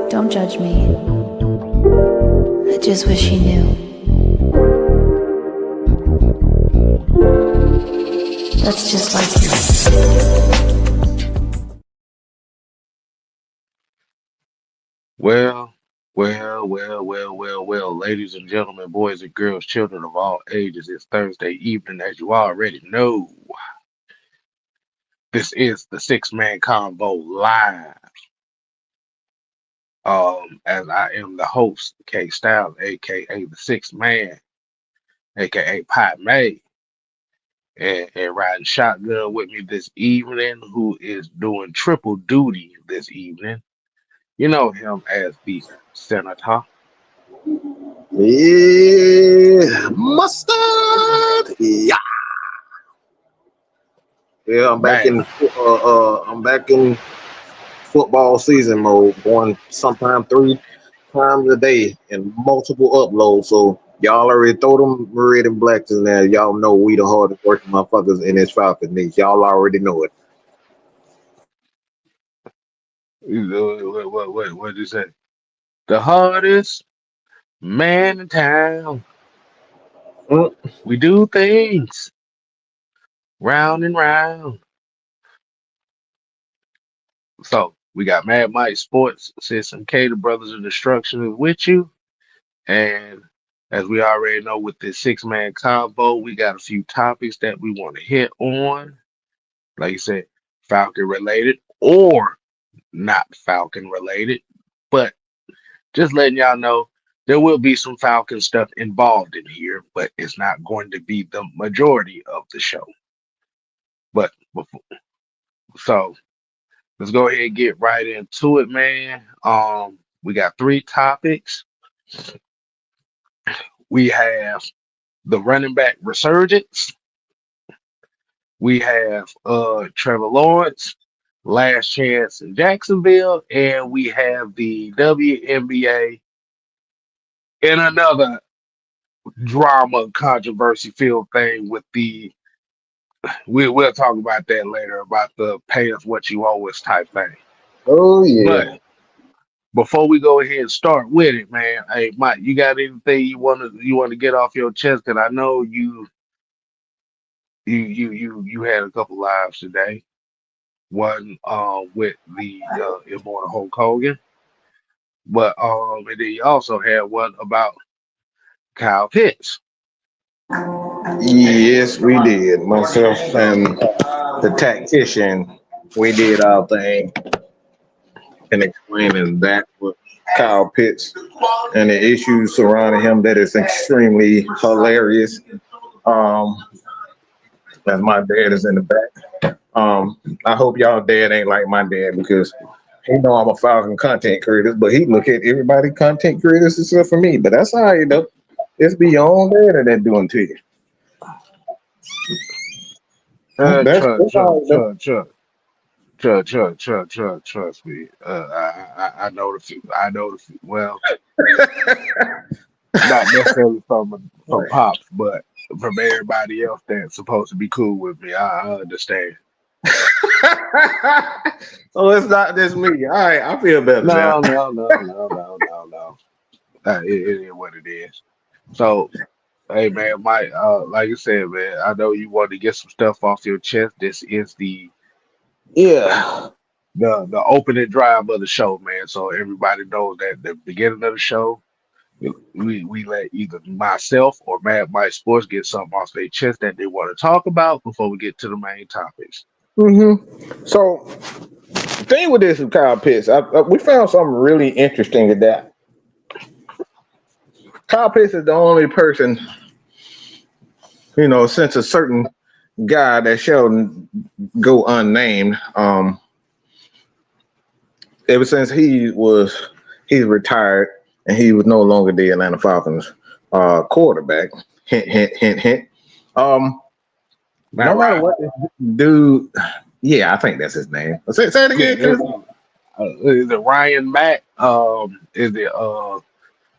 Don't judge me. I just wish you knew. That's just like you. Well, ladies and gentlemen, boys and girls, children of all ages, it's Thursday evening, as you already know. This is the Six Man Convo live. As I am the host, K Styles, aka the Sixth Man, aka Pot May, and riding shotgun with me this evening, who is doing triple duty this evening. You know him as the Senator. Yeah, mustard. Yeah, yeah. Man, I'm back in football season mode. Going sometime 3 times a day and multiple uploads. So y'all already throw them red and blacks in there. Y'all know we the hardest working motherfuckers in this Falcon Knicks. Y'all already know it. what did you say? The hardest man in town. Mm. We do things round and round. So we got Mad Mike Sports, System K, the Brothers of Destruction is with you. And as we already know, with this six-man combo, we got a few topics that we want to hit on. Like you said, Falcon related or not Falcon related. But just letting y'all know, there will be some Falcon stuff involved in here, but it's not going to be the majority of the show. But so let's go ahead and get right into it, man. We got 3 topics. We have the running back resurgence. We have Trevor Lawrence, last chance in Jacksonville, and we have the WNBA in another drama controversy filled thing with the we'll talk about that later about the pay us what you owe us type thing. Oh But yeah. before we go ahead and start with it, man, hey Mike, you got anything you want to get off your chest? Cause I know you had a couple lives today. One with the immortal Hulk Hogan, but and then you also had one about Kyle Pitts. Yes, we did. Myself and the tactician, we did our thing and explaining that with Kyle Pitts and the issues surrounding him that is extremely hilarious. Um, as my dad is in the back. I hope y'all dad ain't like my dad because he know I'm a Falcon content creator, but he look at everybody content creators except for me. But that's all right though. It's beyond dad that doing to you. That's all right, though. Trust me. I know the few. I know the few. Well, not necessarily from pops, but from everybody else that's supposed to be cool with me. I understand. So it's not just me. All right, I feel better now. No. It is what it is. So, hey man, Mike, like I said, man, I know you want to get some stuff off your chest. This is Yeah. the opening drive of the show, man. So everybody knows that the beginning of the show, we let either myself or Mad Mike Sports get something off their chest that they want to talk about before we get to the main topics. So the thing with this with Kyle Pitts, we found something really interesting in that Kyle Pitts is the only person, since a certain guy that shall go unnamed, ever since he's retired and he was no longer the Atlanta Falcons quarterback. Hint, hint, hint, hint. No Matt matter Ryan. what this dude, yeah, I think that's his name. Say it Yeah, again, Chris. is it Ryan Mack? Is it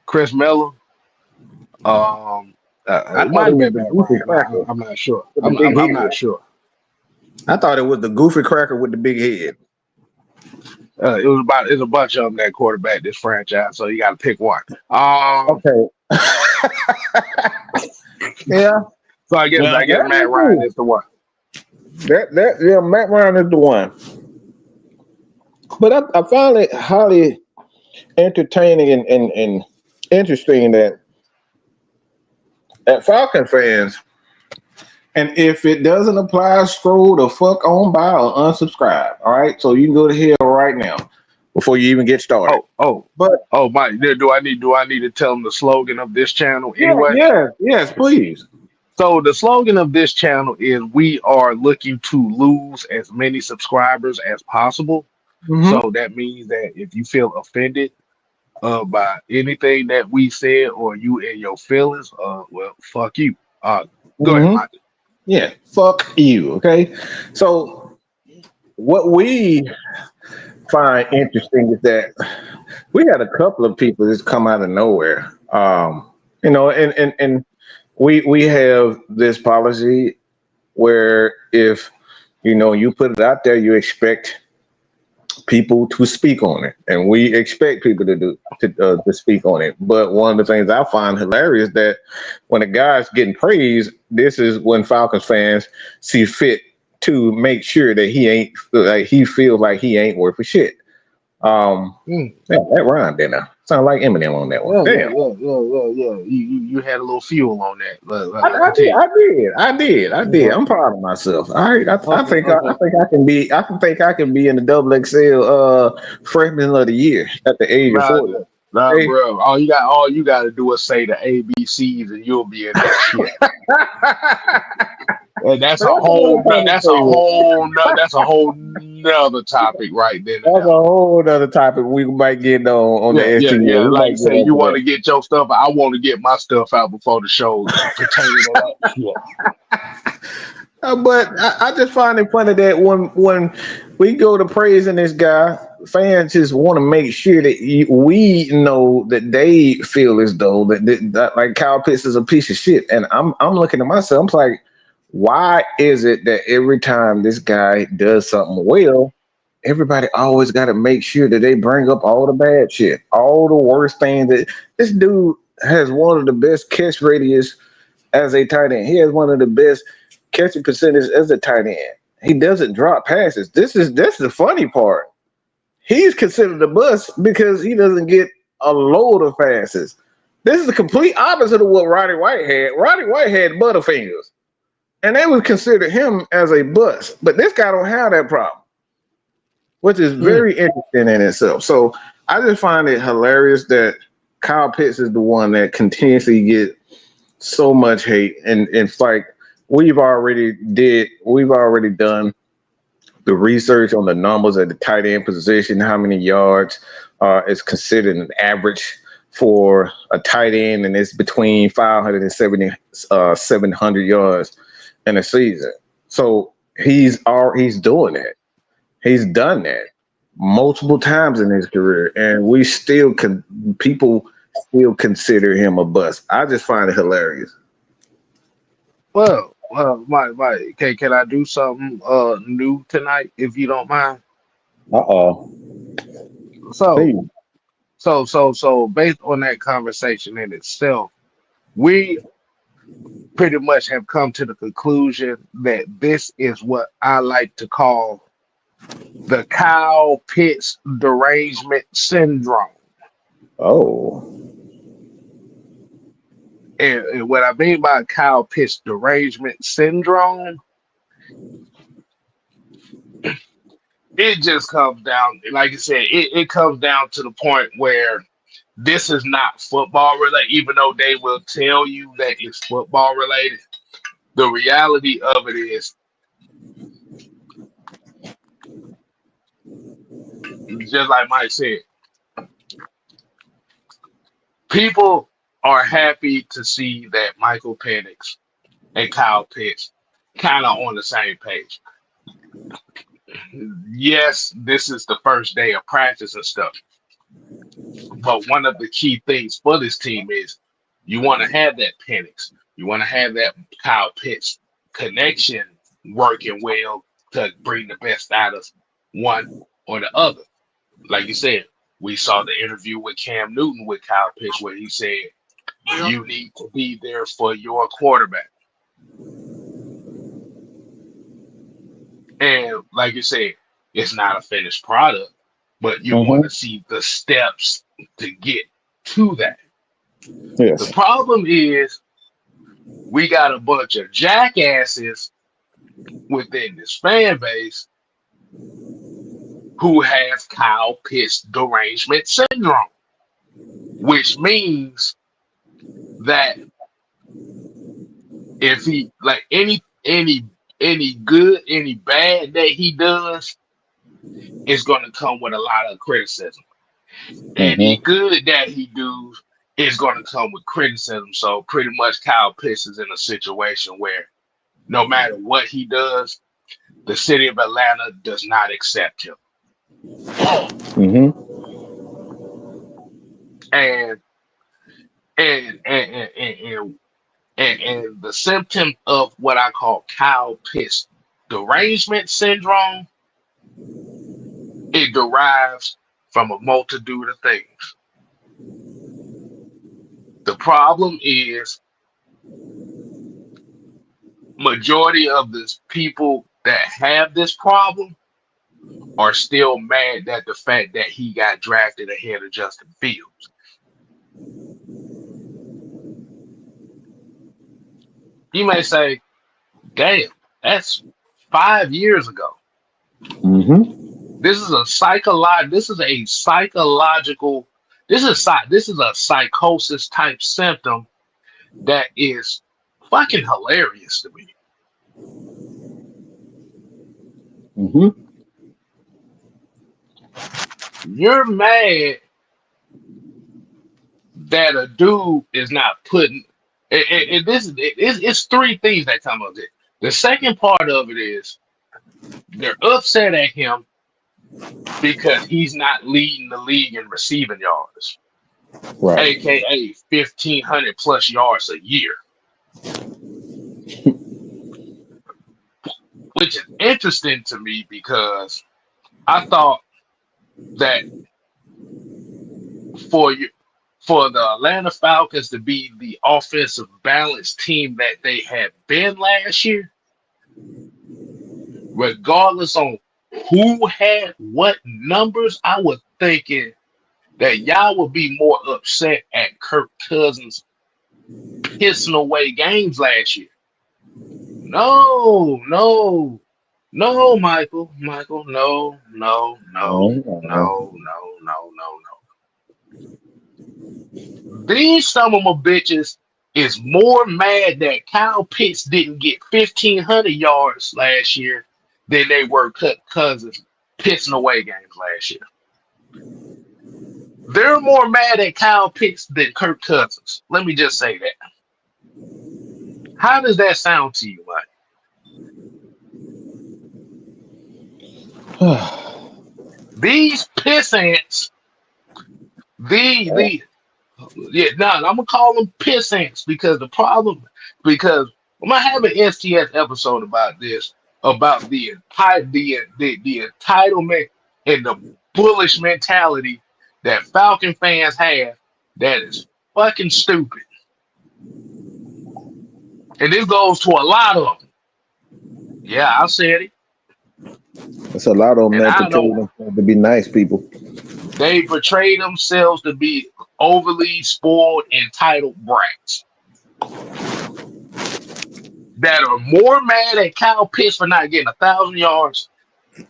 Chris Miller? I It thought might it have was been the Matt goofy Ryan. cracker I'm not sure. with the I'm, big I'm I'm head. not sure. I thought it was the goofy cracker with the big head. It's a bunch of them that quarterback this franchise, so you got to pick one. Okay. Yeah. So I guess That Matt is Ryan true. is the one. Yeah, Matt Ryan is the one. But I found it highly entertaining and interesting that Falcon fans, and if it doesn't apply, scroll the fuck on by or unsubscribe. All right, so you can go to hell right now before you even get started. Oh, oh, But oh, Mike. Do I need to tell them the slogan of this channel yeah, anyway? yes, please. So the slogan of this channel is we are looking to lose as many subscribers as possible. Hmm. So that means that if you feel offended by anything that we said or you and your feelings, well, fuck you. Go ahead, Hmm. Mike. Yeah, fuck you. Okay, so what we find interesting is that we had a couple of people just come out of nowhere. And we have this policy where if you put it out there, you expect people to speak on it, and we expect people to speak on it. But one of the things I find hilarious that when a guy's getting praised, this is when Falcons fans see fit to make sure that he feels like he ain't worth a shit. Mm. Yeah, that rhymed there now. Sound like Eminem on that one. Yeah, yeah, Damn. yeah, yeah, yeah, yeah. You had a little fuel on that. I, But I did, continue. I did, I did, I did. Okay, I'm proud of myself. All right, I okay, think I okay. think I can be. I can think I can be in the double XL freshman of the year at the age of Nah, 40. nah, Okay. bro. All you got to do is say the ABCs, and you'll be in that shit. And that's But a that's another whole, no, that's a conversation. whole, no, that's a whole nother topic right then and That's a there. whole other topic we might get on the Yeah, yeah, STL. yeah. We Like might you get say, you onto want that. to get your stuff. I want to get my stuff out before the show pertaining to that shit. But I just find it funny that when we go to praising this guy, fans just want to make sure that we know that they feel as though that like Kyle Pitts is a piece of shit. And I'm looking at myself. I'm like, why is it that every time this guy does something well, everybody always got to make sure that they bring up all the bad shit, all the worst things that this dude has one of the best catch radius as a tight end. He has one of the best catching percentage as a tight end. He doesn't drop passes. This is the funny part. He's considered a bust because he doesn't get a load of passes. This is the complete opposite of what Roddy White had. Roddy White had butterfingers, and they would consider him as a bust. But this guy don't have that problem, which is Mm. very interesting in itself. So I just find it hilarious that Kyle Pitts is the one that continuously get so much hate, and it's like we've already done the research on the numbers at the tight end position, how many yards is considered an average for a tight end, and it's between 570 700 yards in a season. So he's doing it. He's done that multiple times in his career, and we still can people still consider him a bust. I just find it hilarious. My, can I do something new tonight if you don't mind? Uh oh. So, Please. so based on that conversation in itself, we pretty much have come to the conclusion that this is what I like to call the Kyle Pitts derangement syndrome. Oh. And what I mean by Kyle Pitts derangement syndrome, it just comes down, like I said, it comes down to the point where this is not football related, even though they will tell you that it's football related. The reality of it is, just like Mike said, people are happy to see that Michael Penix and Kyle Pitts kind of on the same page. Yes, this is the first day of practice and stuff, but one of the key things for this team is you want to have that Penix, you want to have that Kyle Pitts connection working well to bring the best out of one or the other. like you said, we saw the interview with Cam Newton with Kyle Pitts where he said, you need to be there for your quarterback. And like you said, it's not a finished product, but you want to see the steps to get to that. Yes. The problem is we got a bunch of jackasses within this fan base who have Kyle Pitts derangement syndrome, which means that if he like any good, any bad that he does is going to come with a lot of criticism. Any good that he does is going to come with criticism. So pretty much Kyle Pitts is in a situation where no matter what he does, the city of Atlanta does not accept him. And the symptom of what I call Kyle Pitts derangement syndrome, it derives from a multitude of things. The problem is majority of the people that have this problem are still mad at the fact that he got drafted ahead of Justin Fields. You may say, damn, that's 5 years ago. This is a psychosis type symptom that is fucking hilarious to me. You're mad that a dude is not putting it's three things that come of it. The second part of it is they're upset at him because he's not leading the league in receiving yards, aka 1,500 plus yards a year, which is interesting to me because I thought that for the Atlanta Falcons to be the offensive balanced team that they had been last year, regardless on who had what numbers, I was thinking that y'all would be more upset at Kirk Cousins pissing away games last year. No, Michael, no. These some of my bitches is more mad that Kyle Pitts didn't get 1,500 yards last year than they were Cousins pissing away games last year. They're more mad at Kyle Pitts than Kirk Cousins. Let me just say that. How does that sound to you, Mike? These pissants, I'm gonna call them pissants because I'm gonna have an STS episode about this, about the entitlement and the bullish mentality that Falcon fans have that is fucking stupid. And this goes to a lot of them. Yeah, I said it. It's a lot of them that portray themselves to be nice people. They portray themselves to be overly spoiled, entitled brats that are more mad at Kyle Pitts for not getting 1,000 yards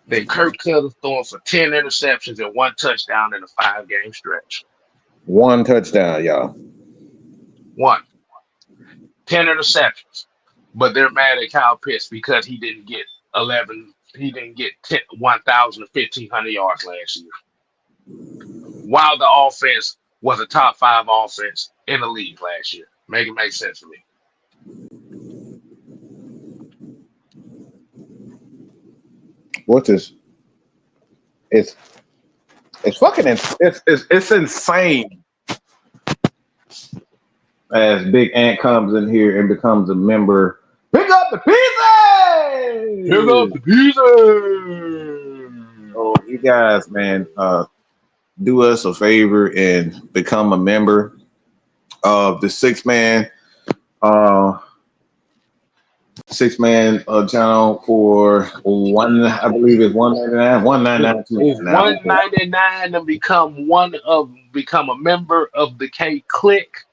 than Kirk Cousins throwing for 10 interceptions and 1 touchdown in a 5-game stretch. 1 touchdown, y'all. 10 interceptions. But they're mad at Kyle Pitts because he didn't get 1,000 to 1,500 yards last year. While the offense was a top 5 offense in the league last year. Make it make sense to me. What's this? It's insane. As Big Ant comes in here and becomes a member, pick up the pieces. Pick up the pieces. Oh, you guys, man. do us a favor and become a member of the uh, channel for one. I believe it's 199, It's 199. 199 to become a member of the K Click,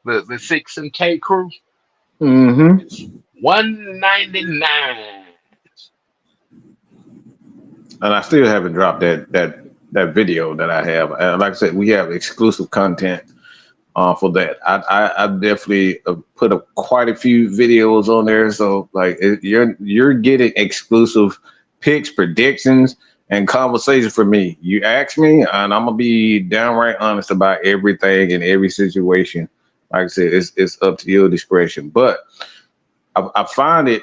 the 6 and K crew. Mm-hmm. It's 199. And I still haven't dropped that video that I have. And like I said, we have exclusive content for that. I definitely put up quite a few videos on there. So like you're getting exclusive picks, predictions, and conversation from me. You ask me, and I'm gonna be downright honest about everything in every situation. Like I said, it's up to your discretion. But I find it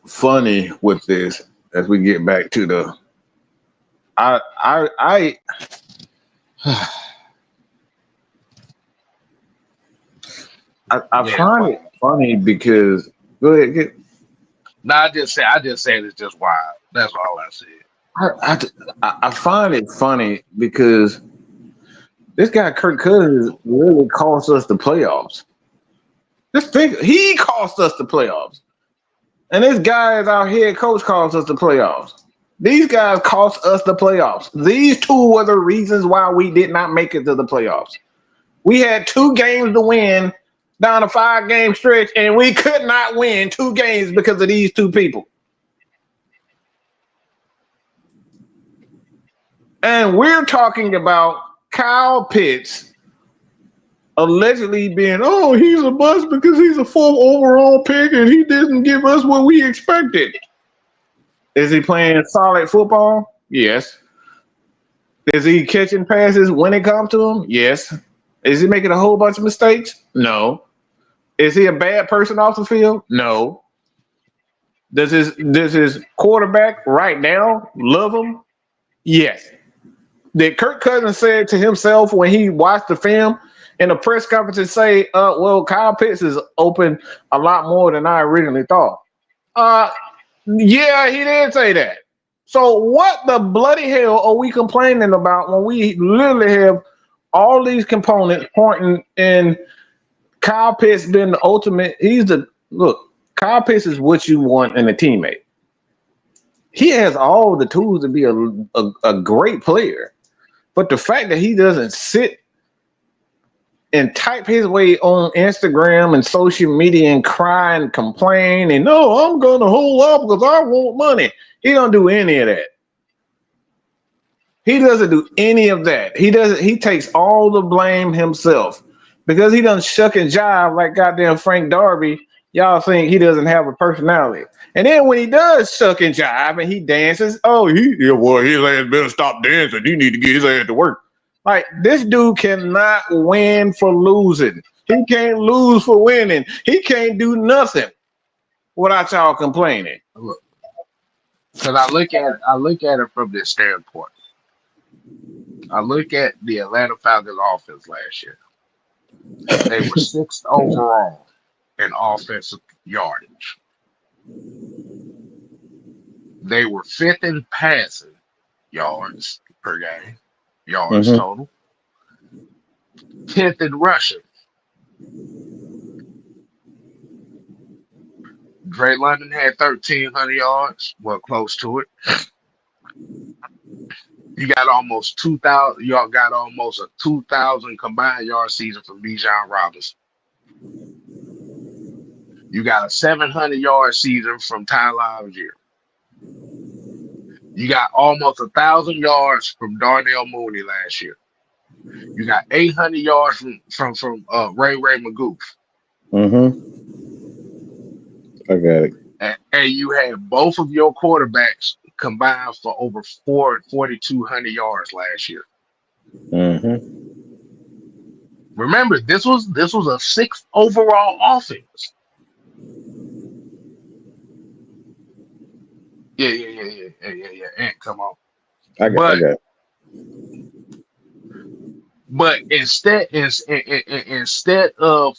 funny with this as we get back to the I I Yeah. find it funny because go ahead. No, I just said it's just wild. That's all I said. I find it funny because this guy Kirk Cousins really cost us the playoffs. Just think, he cost us the playoffs, and this guy is our head coach cost us the playoffs. These guys cost us the playoffs. These two were the reasons why we did not make it to the playoffs. We had 2 games to win down a 5-game stretch, and we could not win 2 games because of these 2 people. And we're talking about Kyle Pitts allegedly being, oh, he's a bust because he's a 4th overall pick and he didn't give us what we expected. Is he playing solid football? Yes. Is he catching passes when it comes to him? Yes. Is he making a whole bunch of mistakes? No. Is he a bad person off the field? No. Does his quarterback right now love him? Yes. Did Kirk Cousins say to himself when he watched the film in a press conference and say, well, Kyle Pitts is open a lot more than I originally thought? Yeah, he did say that. So what the bloody hell are we complaining about when we literally have all these components pointing in Kyle Pitts being the ultimate? Kyle Pitts is what you want in a teammate. He has all the tools to be a great player. But the fact that he doesn't sit and type his way on Instagram and social media and cry and complain and no, I'm going to hold up because I want money. He don't do any of that. He doesn't do any of that. He takes all the blame himself because he doesn't shuck and jive like goddamn Frank Darby. Y'all think he doesn't have a personality. And then when he does shuck and jive and he dances, oh, his ass better stop dancing. He need to get his ass to work. Like, this dude cannot win for losing. He can't lose for winning. He can't do nothing without y'all complaining. Look, because I look at it from this standpoint. I look at the Atlanta Falcons offense last year. They were 6th overall in offensive yardage. They were 5th in passing yards per game, yards total. 10th in rushing. Dre London had 1,300 yards, well, close to it. You got almost 2,000. Y'all got almost a 2,000 combined yard season from Bijan Robinson. You got a 700-yard season from Tyler Algier. You got almost 1,000 yards from Darnell Mooney last year. You got 800 yards from Ray Magoof. I got it. And you had both of your quarterbacks combined for over 4,200 yards last year. Remember, this was a 6th overall offense. Yeah. And come on. I got it. But instead of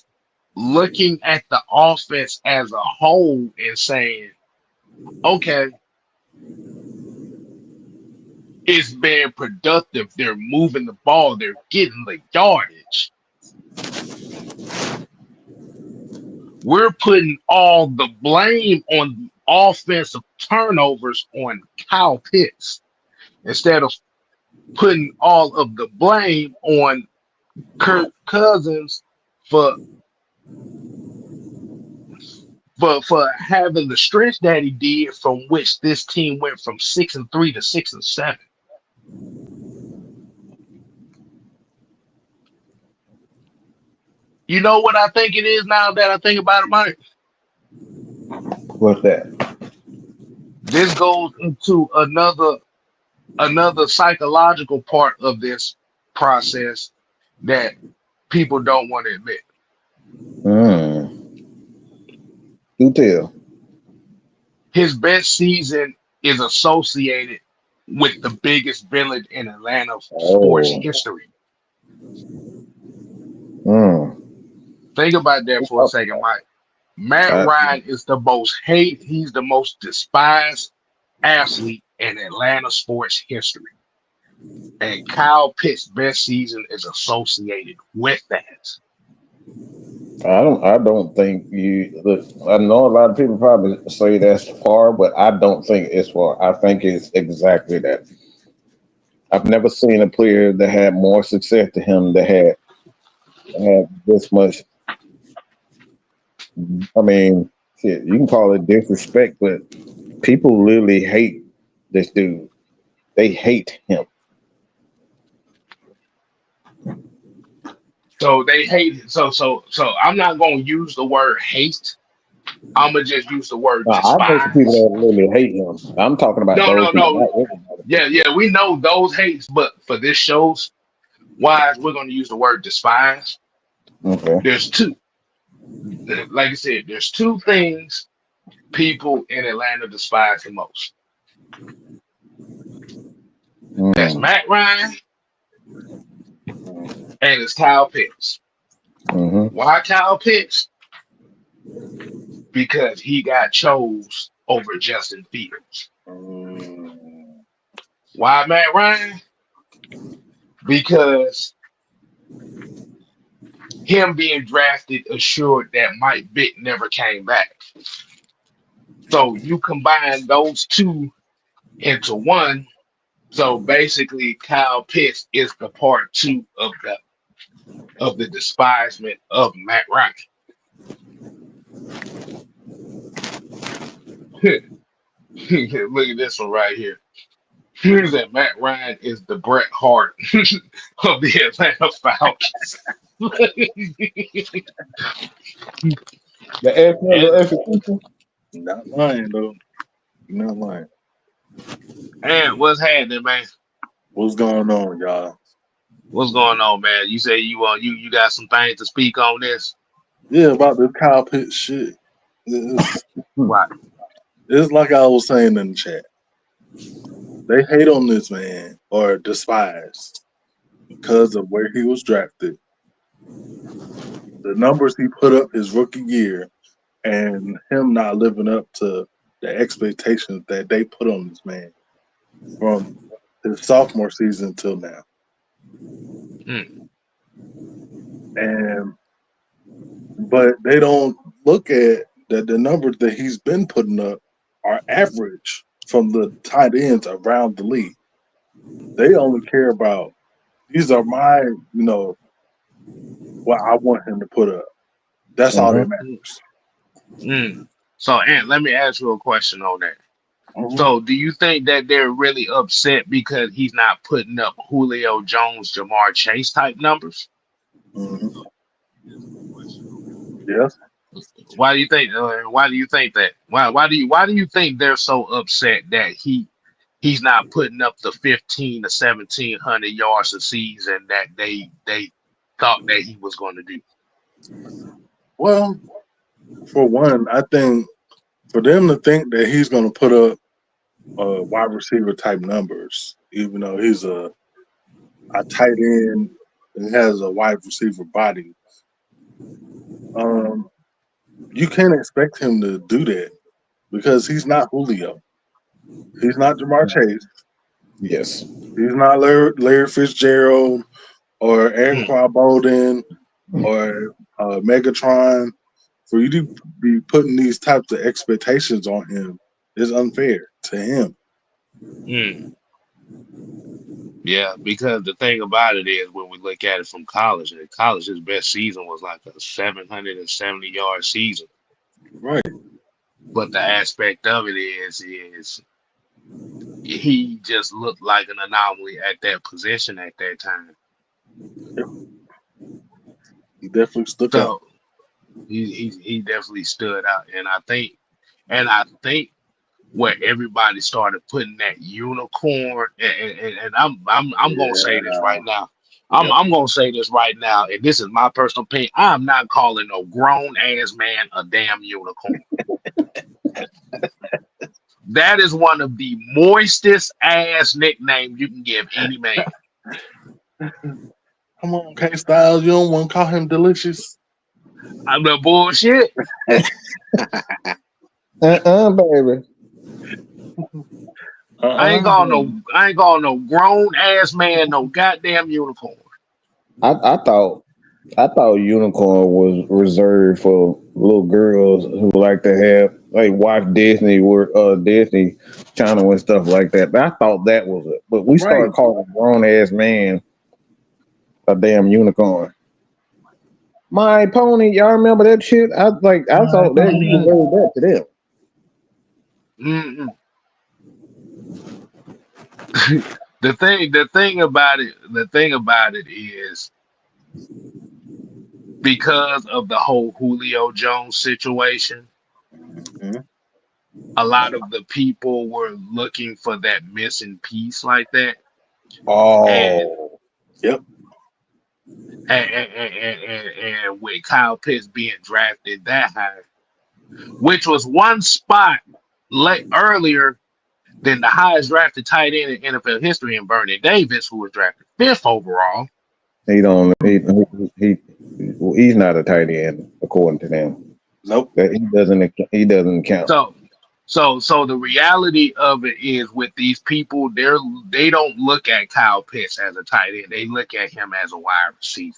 looking at the offense as a whole and saying, okay, It's being productive. They're moving the ball. They're getting the yardage. We're putting all the blame on offensive turnovers on Kyle Pitts instead of putting all of the blame on Kirk Cousins for for having the stretch that he did, from which this team went from 6-3 to 6-7. You know what I think it is now that I think about it, Mike? What's that? This goes into another psychological part of this process that people don't want to admit. Mm. Do tell. His best season is associated with the biggest villain in Atlanta sports Oh. history. Mm. Think about that for a second, Mike. Matt I, Ryan is the most hate. He's the most despised athlete in Atlanta sports history. And Kyle Pitts' best season is associated with that. I don't think you look. I know a lot of people probably say that's far, but I don't think it's far. I think it's exactly that. I've never seen a player that had more success to him that had this much. I mean, shit, you can call it disrespect, but people literally hate this dude. They hate him. So they hate it. So I'm not gonna use the word hate. I'm gonna just use the word Now, I know some people despise. that literally hate him. I'm talking about No, those no, people, no. not everybody. Yeah, we know those hates, but for this show's wise, we're gonna use the word despise. Okay. There's two. Like I said, there's two things people in Atlanta despise the most. That's Mm. Matt Ryan and it's Kyle Pitts. Mm-hmm. Why Kyle Pitts? Because he got chose over Justin Fields. Mm. Why Matt Ryan? Because him being drafted assured that Mike Vick never came back. So you combine those two into one. So basically, Kyle Pitts is the part two of the despisement of Matt Ryan. Look at this one right here. Here's that Matt Ryan is the Bret Hart of the Atlanta Falcons. and, The execution. Not lying though. Not lying. and what's happening, man? What's going on, y'all? What's going on, man? You say you got some things to speak on this? Yeah, about this Kyle Pitts shit. It's, Right. it's like I was saying in the chat. They hate on this man or despise because of where he was drafted, the numbers he put up his rookie year, and him not living up to the expectations that they put on this man from his sophomore season till now. Mm, And but they don't look at that the numbers that he's been putting up are average from the tight ends around the league. They only care about these are my, what I want him to put up. That's all that Mm-hmm. mm, matters. mm. So, Ant, let me ask you a question on that. Mhm. So, do you think that they're really upset because he's not putting up Julio Jones, Jamar Chase type numbers? Mhm. Yes. Why do you think? Why do you think that? Why do you think they're so upset that he's not putting up the 15 to 1700 yards a season that they thought that he was going to do? Well, for one, I think for them to think that he's going to put up wide receiver type numbers, even though he's a tight end and has a wide receiver body, um, you can't expect him to do that because he's not Julio. He's not Jamar Chase. Yes. He's not Larry Fitzgerald or Mm, Anquan Bolden or Megatron. For you to be putting these types of expectations on him is unfair to him. mm. Yeah, because the thing about it is when we look at it from college, in college his best season was like a 770-yard season. Right. But the aspect of it is he just looked like an anomaly at that position at that time. Yep. He definitely stuck out. So he definitely stood out, and I think where everybody started putting that unicorn, and I'm gonna say this right Yeah. now. I'm Yep. I'm gonna say this right now, and this is my personal opinion. I'm not calling no grown ass man a damn unicorn. That is one of the moistest ass nicknames you can give any man. Come on, K Styles. You don't want to call him delicious? I'm the bullshit. Baby. Uh-uh. I ain't calling no grown ass man no goddamn unicorn. I thought unicorn was reserved for little girls who like to have like watch Disney or Disney Channel and stuff like that. But I thought that was it. But we Right. started calling a grown ass man a damn unicorn. My pony, y'all remember that shit? I thought that you reserved that to them. Mm-mm. The thing about it is because of the whole Julio Jones situation, Mhm. a lot of the people were looking for that missing piece like that. And Oh, Yep. and with Kyle Pitts being drafted that high, which was one spot earlier than the highest drafted tight end in NFL history in Vernon Davis, who was drafted fifth overall. he don't he he's not a tight end according to them. Nope. That he doesn't count. So so the reality of it is with these people, they don't look at Kyle Pitts as a tight end. They look at him as a wide receiver.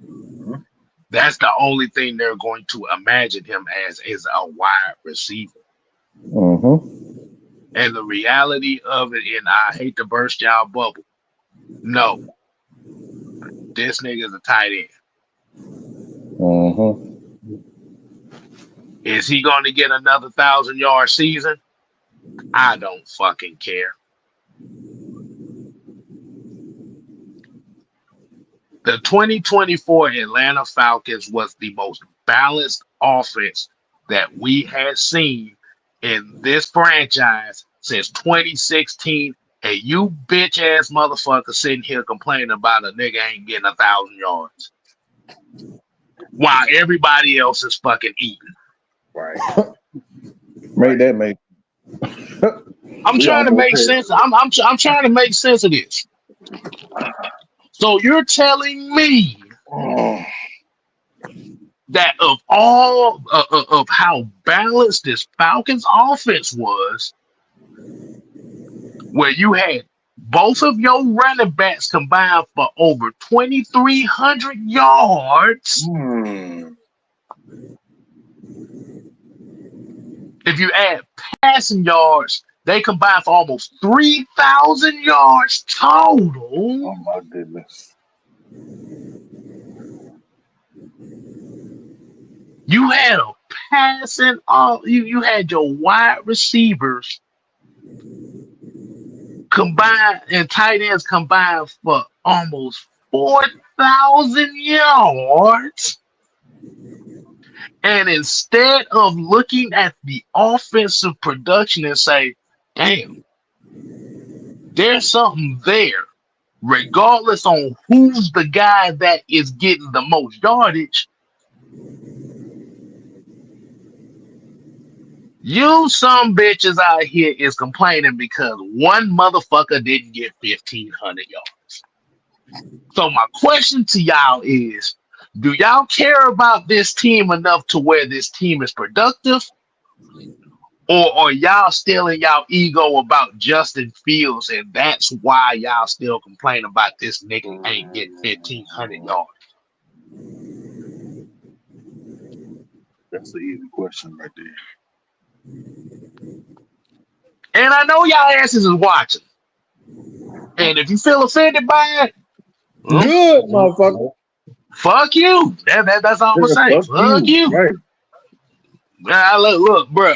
Mhm. That's the only thing they're going to imagine him as is a wide receiver. Mm-hmm. And the reality of it, and I hate to burst y'all bubble. No, this nigga's a tight end. Mm-hmm. Is he going to get another 1,000-yard season? I don't fucking care. The 2024 Atlanta Falcons was the most balanced offense that we had seen in this franchise since 2016. And you bitch ass motherfucker sitting here complaining about a nigga ain't getting 1,000 yards while everybody else is fucking eating. Right. Make that make. I'm We trying to almost make had. sense. I'm trying to make sense of this. So you're telling me Oh, that of how balanced this Falcons offense was, where you had both of your running backs combined for over 2,300 yards. hmm. If you add passing yards, they combined for almost 3,000 yards total. Oh my goodness. You had a passing off. You had your wide receivers combined and tight ends combined for almost 4,000 yards. And instead of looking at the offensive production and say, damn, there's something there, regardless on who's the guy that is getting the most yardage, you some bitches out here is complaining because one motherfucker didn't get 1,500 yards. So my question to y'all is, do y'all care about this team enough to where this team is productive? Or y'all still in y'all ego about Justin Fields, and that's why y'all still complain about this nigga ain't getting 1,500 yards. That's the easy question right there. And I know y'all asses is watching. And if you feel offended by it, Good, motherfucker. fuck you. That's all I'm gonna say. Fuck Fuck you. Right. Look, bro.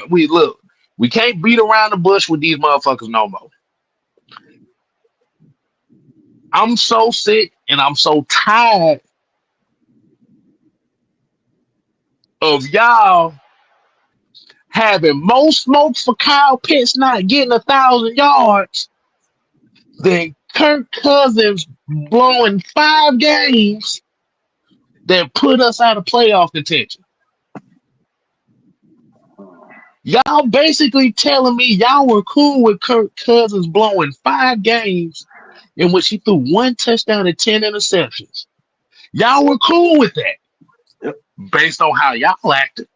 We can't beat around the bush with these motherfuckers no more. I'm so sick and I'm so tired of y'all having more smoke for Kyle Pitts not getting 1,000 yards than Kirk Cousins blowing 5 games that put us out of playoff contention. Y'all basically telling me y'all were cool with Kirk Cousins blowing 5 games in which he threw 1 touchdown and 10 interceptions. Y'all were cool with that. Yep. Based on how y'all acted.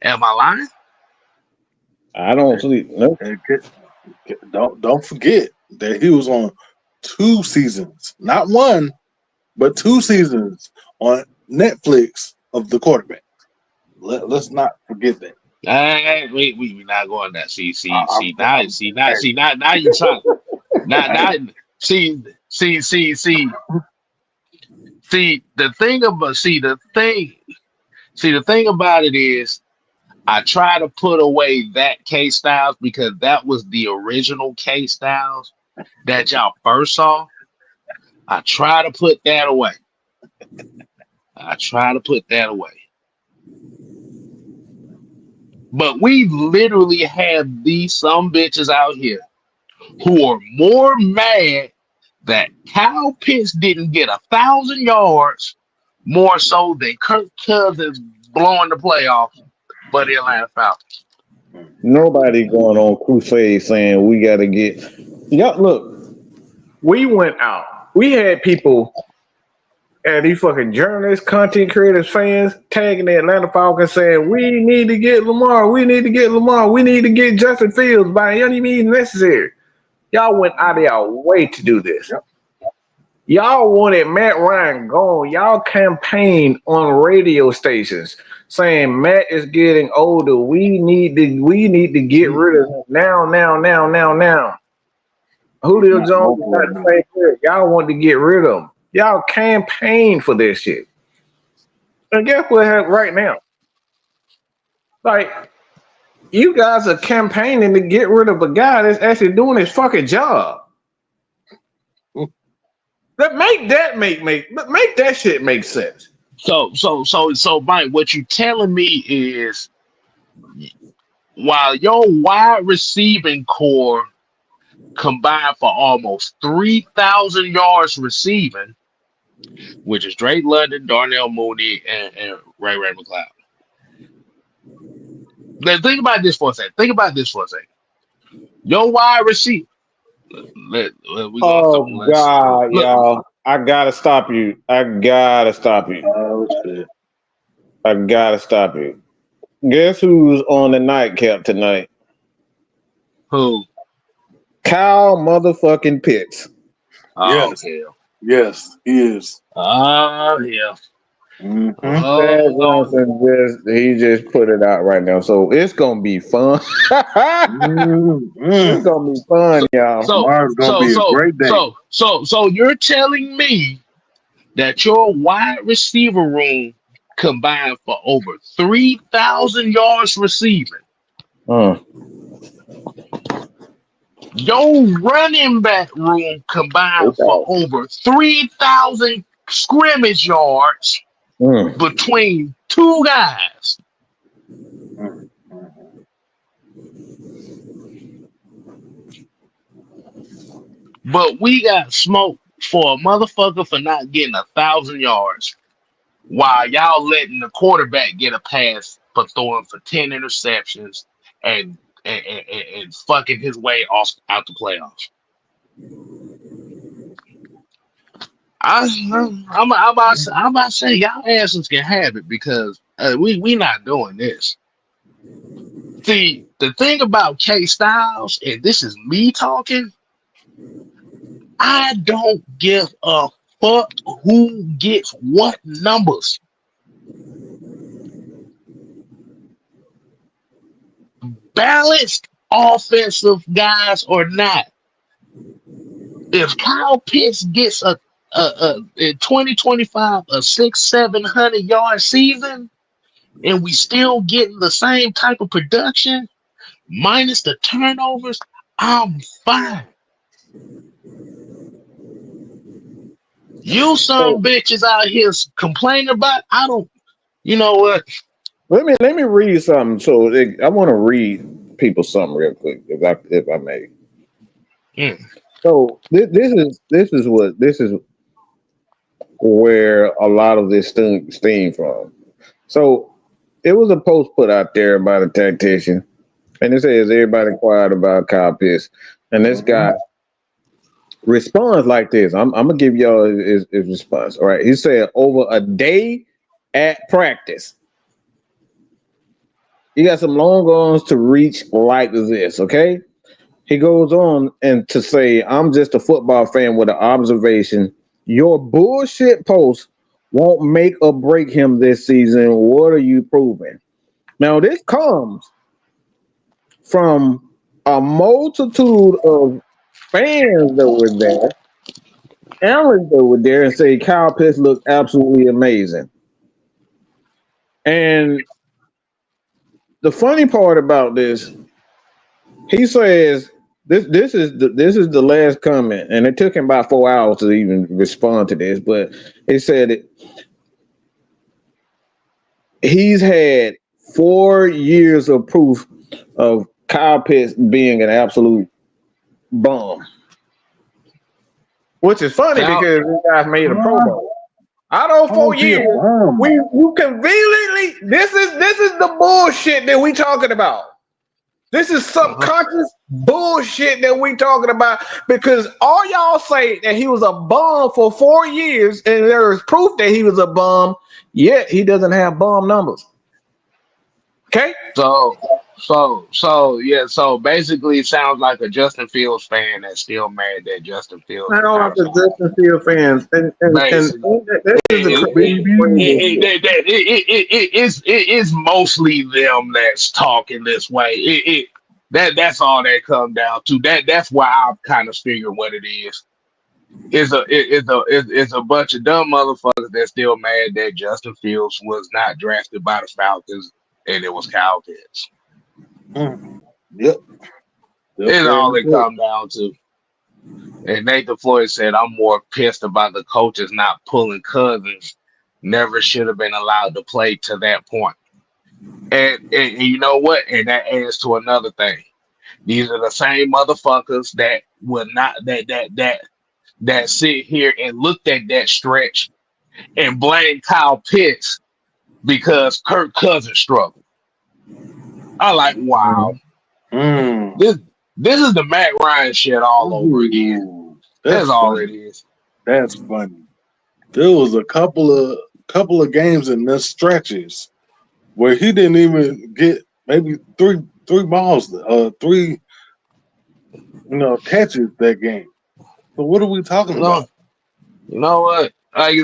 Am I lying? I don't sleep. No. And don't forget that he was on 2 seasons, not 1, but 2 seasons on Netflix of the quarterback. Let's not forget that. We not going that. Now you trying. Now, see, the thing about it is, I try to put away that K Styles because that was the original K Styles that y'all first saw. I try to put that away. But we literally have these some bitches out here who are more mad that Kyle Pitts didn't get 1,000 yards more so than Kirk Cousins blowing the playoffs for the Atlanta Falcons. Nobody going on crusade saying we got to get. Y'all, look, we went out. We had people and these fucking journalists, content creators, fans tagging the Atlanta Falcons saying, we need to get Lamar. We need to get Lamar. We need to get Justin Fields by any means necessary. Y'all went out of y'all way to do this. Y'all wanted Matt Ryan gone. Y'all campaigned on radio stations saying Matt is getting older. We need to get rid of him now. Julio Jones is not the same player. Y'all want to get rid of him. Y'all campaigned for this shit. And guess what happened right now? Like, you guys are campaigning to get rid of a guy that's actually doing his fucking job. Make that shit make sense. So, Mike, what you telling me is while your wide receiving core combined for almost 3,000 yards receiving, which is Drake London, Darnell Mooney, and Ray McLeod. Now, think about this for a second. Your wide receiver. God, y'all. I gotta stop you. Guess who's on the nightcap tonight? Who? Kyle motherfucking Pitts. Oh, Yes. hell. Yes, he is. Oh, yeah. Mm-hmm. He just put it out right now, so it's gonna be fun. It's gonna be fun, y'all. Tomorrow's gonna be a great day. So you're telling me that your wide receiver room combined for over 3,000 yards receiving. Your running back room combined for over 3,000 scrimmage yards between 2 guys. But we got smoked for a motherfucker for not getting 1,000 yards while y'all letting the quarterback get a pass for throwing for 10 interceptions and fucking his way out the playoffs. I'm about to say y'all asses can have it because We not doing this. See, the thing about K Styles, and this is me talking, I don't give a fuck who gets what numbers. Balanced offensive guys or not. If Kyle Pitts gets a in 2025 a 600-700 yard season, and we still getting the same type of production minus the turnovers, I'm fine. You some So bitches out here complaining about. I don't. You know what? let me read something. So I want to read people something real quick, if I may. Mm, So this is where a lot of this steam from. So it was a post put out there by the tactician, and it says everybody quiet about Kyle Pitts, and this guy responds like this. I'm gonna give y'all his response. All right, he said over a day at practice, you got some long arms to reach like this. Okay, he goes on and to say, I'm just a football fan with an observation. Your bullshit post won't make or break him this season. What are you proving? Now, this comes from a multitude of fans that were there, analysts that were there, and say Kyle Pitts looked absolutely amazing. And the funny part about this, he says this is the last comment, and it took him about 4 hours to even respond to this. But he said he's had 4 years of proof of Kyle Pitts being an absolute bum, which is funny Kyle, because you guys made a promo. Out of How four is he a years, bum? we you conveniently this is the bullshit that we talking about. This is uh-huh. subconscious bullshit that we talking about because all y'all say that he was a bum for 4 years, and there is proof that he was a bum. Yet he doesn't have bum numbers. Okay, So so basically, it sounds like a Justin Fields fan that's still mad that Justin Fields I is don't not like a the starter. Justin Field fans, and Basically, that is the it, biggest Baby. it's mostly them that's talking this way. That's all that comes down to. That's why I kind of figure what it is. It's a bunch of dumb motherfuckers that's still mad that Justin Fields was not drafted by the Falcons and it was Kyle Pitts. Mm. Yep. Yep. It's Very all it good. come down to. And Nathan Floyd said, I'm more pissed about the coaches not pulling Cousins. Never should have been allowed to play to that point. And you know what? And that adds to another thing. These are the same motherfuckers that will not that sit here and looked at that stretch and blame Kyle Pitts because Kirk Cousins struggled. I like, wow. Mm. This this is the Matt Ryan shit all over again. Ooh, That's that's all it funny. is. That's funny. There was a couple of games in the stretches where he didn't even get maybe three balls, three catches that game. So what are we talking You about? know, you know what? Like I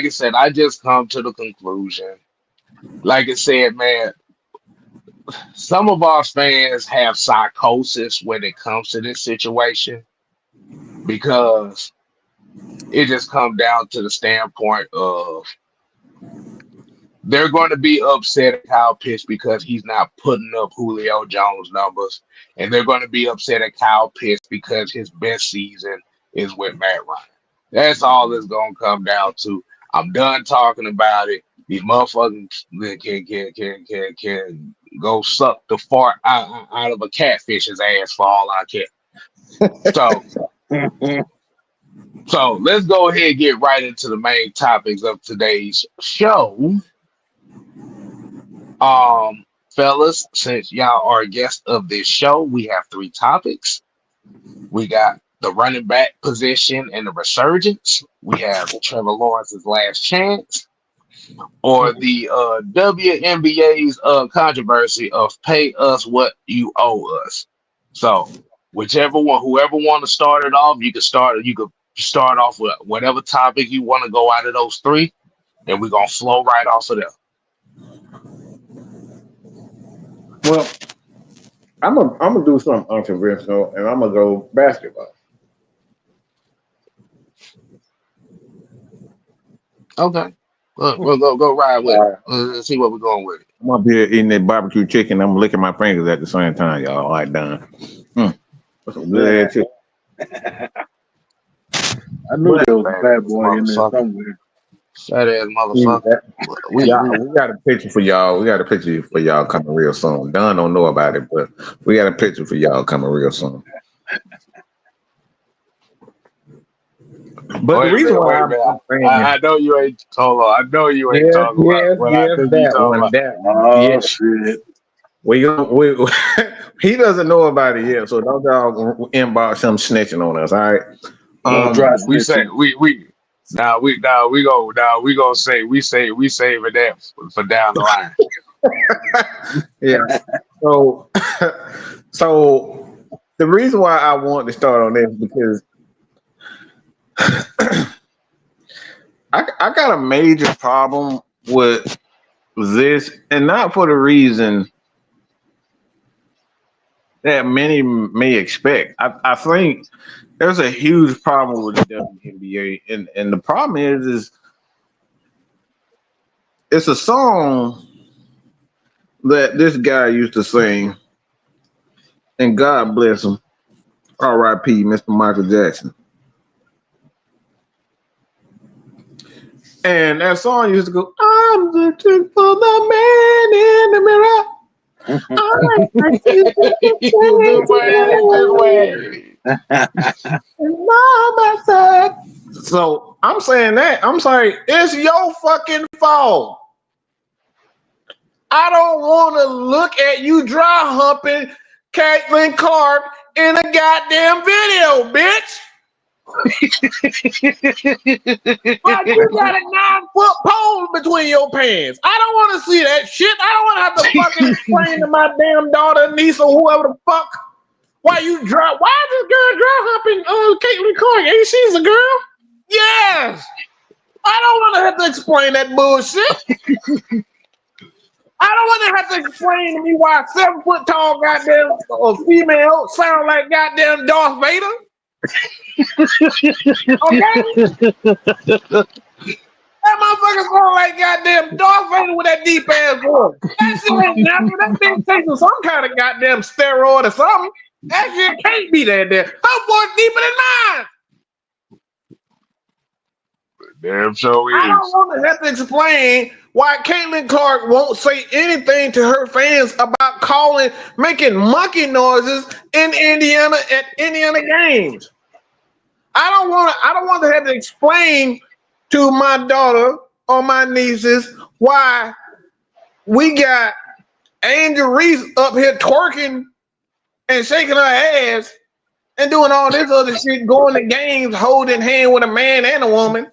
said, I just come to the conclusion. Like I said, man, some of our fans have psychosis when it comes to this situation because it just comes down to the standpoint of they're going to be upset at Kyle Pitts because he's not putting up Julio Jones numbers, and they're going to be upset at Kyle Pitts because his best season is with Matt Ryan. That's all it's going to come down to. I'm done talking about it. These motherfuckers can go suck the fart out of a catfish's ass for all I care. So so let's go ahead and get right into the main topics of today's show. Fellas, since y'all are guests of this show, we have three topics. We got the running back position and the resurgence. We have Trevor Lawrence's last chance. or the WNBA's controversy of pay us what you owe us. So whichever one, whoever want to start it off, you could start off with whatever topic you want to go out of those three, and we're gonna flow right off of there. Well, I'm gonna do something unconventional, and I'm gonna go basketball. Okay. We'll go ride with All it. right. Let's see what we're going with. I'm gonna be eating that barbecue chicken. I'm licking my fingers at the same time, y'all. All right, done. That's some good ass chicken. I knew But there was a Fat bad ass boy in there motherfucker. somewhere. Fat ass motherfucker. We got a picture for y'all. We got a picture for y'all coming real soon. Don don't know about it, but we got a picture for y'all coming real soon. But the reason why I'm saying I know you ain't hold on. I know you ain't talking about what I think you talking about. that one. Oh Yeah, shit! we he doesn't know about it yet, so don't y'all inbox him snitching on us. All right. Dry We say snitching. we we saving that for down the line. Yeah. So so the reason why I want to start on this is because I got a major problem with this, and not for the reason that many may expect. I think there's a huge problem with the WNBA, and the problem is it's a song that this guy used to sing, and God bless him, R.I.P. Mr. Michael Jackson. And that song used to go, I'm looking for the man in the mirror. I see This way. my side. So I'm saying that. I'm sorry, it's your fucking fault. I don't want to look at you dry humping Caitlin Clark in a goddamn video, bitch. Like you got a 9-foot pole between your pants. I don't want to see that shit. I don't want to have to fucking explain to my damn daughter, niece, or whoever the fuck why is this girl dry humping Caitlin Clark? Ain't she's a girl? Yes. I don't want to have to explain that bullshit. I don't want to have to explain to me why a 7-foot tall goddamn female sound like goddamn Darth Vader. Okay? That motherfucker sound like goddamn Darth Vader with that deep ass voice. That shit ain't nothing. That thing taking some kind of goddamn steroid or something. That shit can't be that there. Her voice deeper than mine. Damn sure is. I don't want to have to explain why Caitlin Clark won't say anything to her fans about making monkey noises in Indiana at Indiana games. I don't want to have to explain to my daughter or my nieces why we got Angel Reese up here twerking and shaking her ass and doing all this other shit, going to games holding hand with a man and a woman.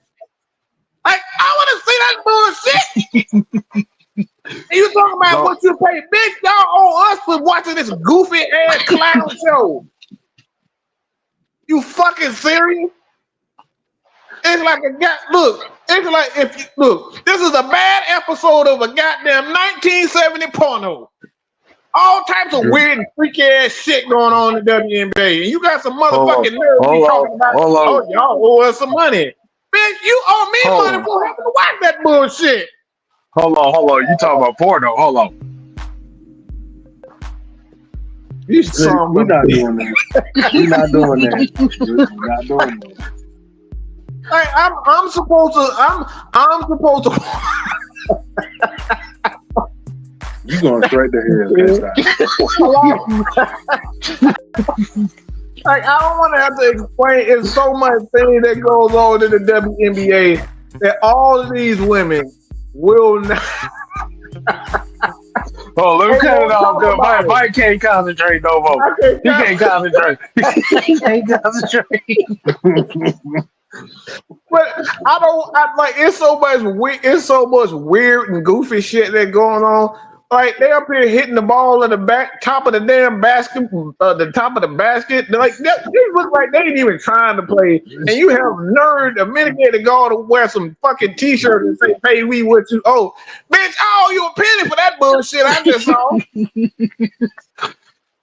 Like, I want to see that bullshit. And you talking about what you pay, bitch? Y'all owe us for watching this goofy ass clown show. You fucking serious? It's like it's like this is a bad episode of a goddamn 1970 porno. All types of weird and freaky ass shit going on in the WNBA. And you got some motherfucking nerves talking about, oh, y'all owe us some money. Bitch, you owe me money for having to watch that bullshit. Hold on. You talking about porno? Hold on. We're not doing that. We're not doing that. Hey, I'm supposed to. You going straight to hell this time. Like, I don't want to have to explain. It's so much thing that goes on in the WNBA that all of these women will not. Oh, let me cut it off. Good. Mike can't concentrate no more. He can't concentrate. He can't concentrate. But I don't. I like. It's so much weird and goofy shit that going on. Like they up here hitting the ball in the back top of the damn basket, the top of the basket. Like they look like they ain't even trying to play. And you have nerd a minute to go to wear some fucking t-shirt and say, "Pay me what you owe, bitch." I owe you a penny for that bullshit I just saw.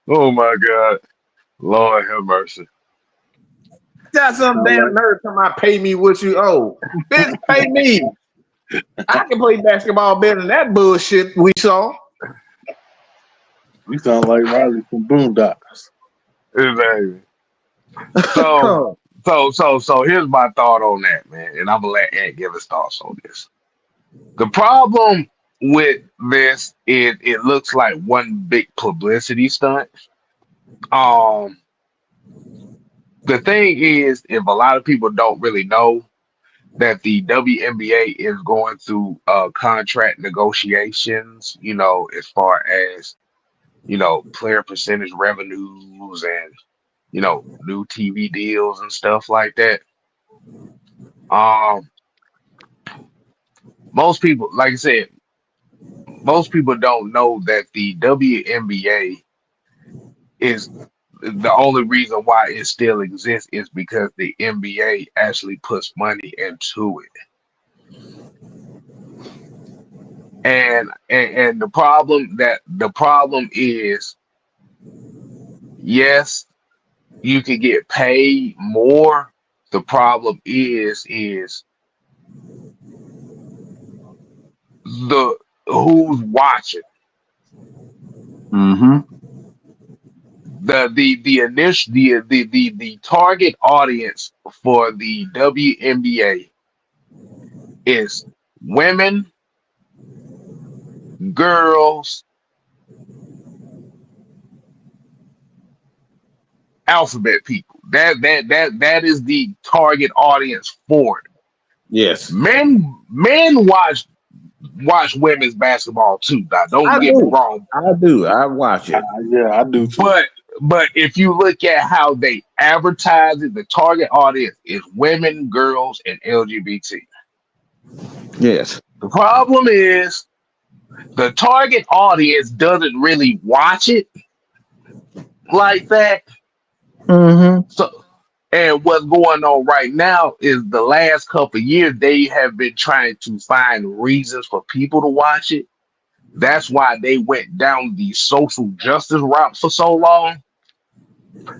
Oh my God. Lord have mercy. Got some Sound damn like nerd talking about pay me what you owe, bitch. Pay me. I can play basketball better than that bullshit we saw. you sound like Riley from Boondocks. Exactly. So, so here's my thought on that, man. And I'm gonna let Ant give his thoughts on this. The problem with this is it looks like one big publicity stunt. Um, the thing is, if a lot of people don't really know that the WNBA is going through contract negotiations, as far as player percentage revenues and new TV deals and stuff like that. Um, most people, like I said, most people don't know that the WNBA is the only reason why it still exists is because the NBA actually puts money into it. And the problem is, yes, you can get paid more. The problem is the who's watching. Mm-hmm. The target audience for the WNBA is women, girls, alphabet people. That is the target audience for it. Yes, Men watch women's basketball too. Now, don't I get me do. wrong, I do. I watch it. Yeah, I do too. but if you look at how they advertise it, the target audience is women, girls, and LGBT. Yes. The problem is the target audience doesn't really watch it like that. Mm-hmm. So, and what's going on right now is the last couple of years they have been trying to find reasons for people to watch it. That's why they went down the social justice route for so long.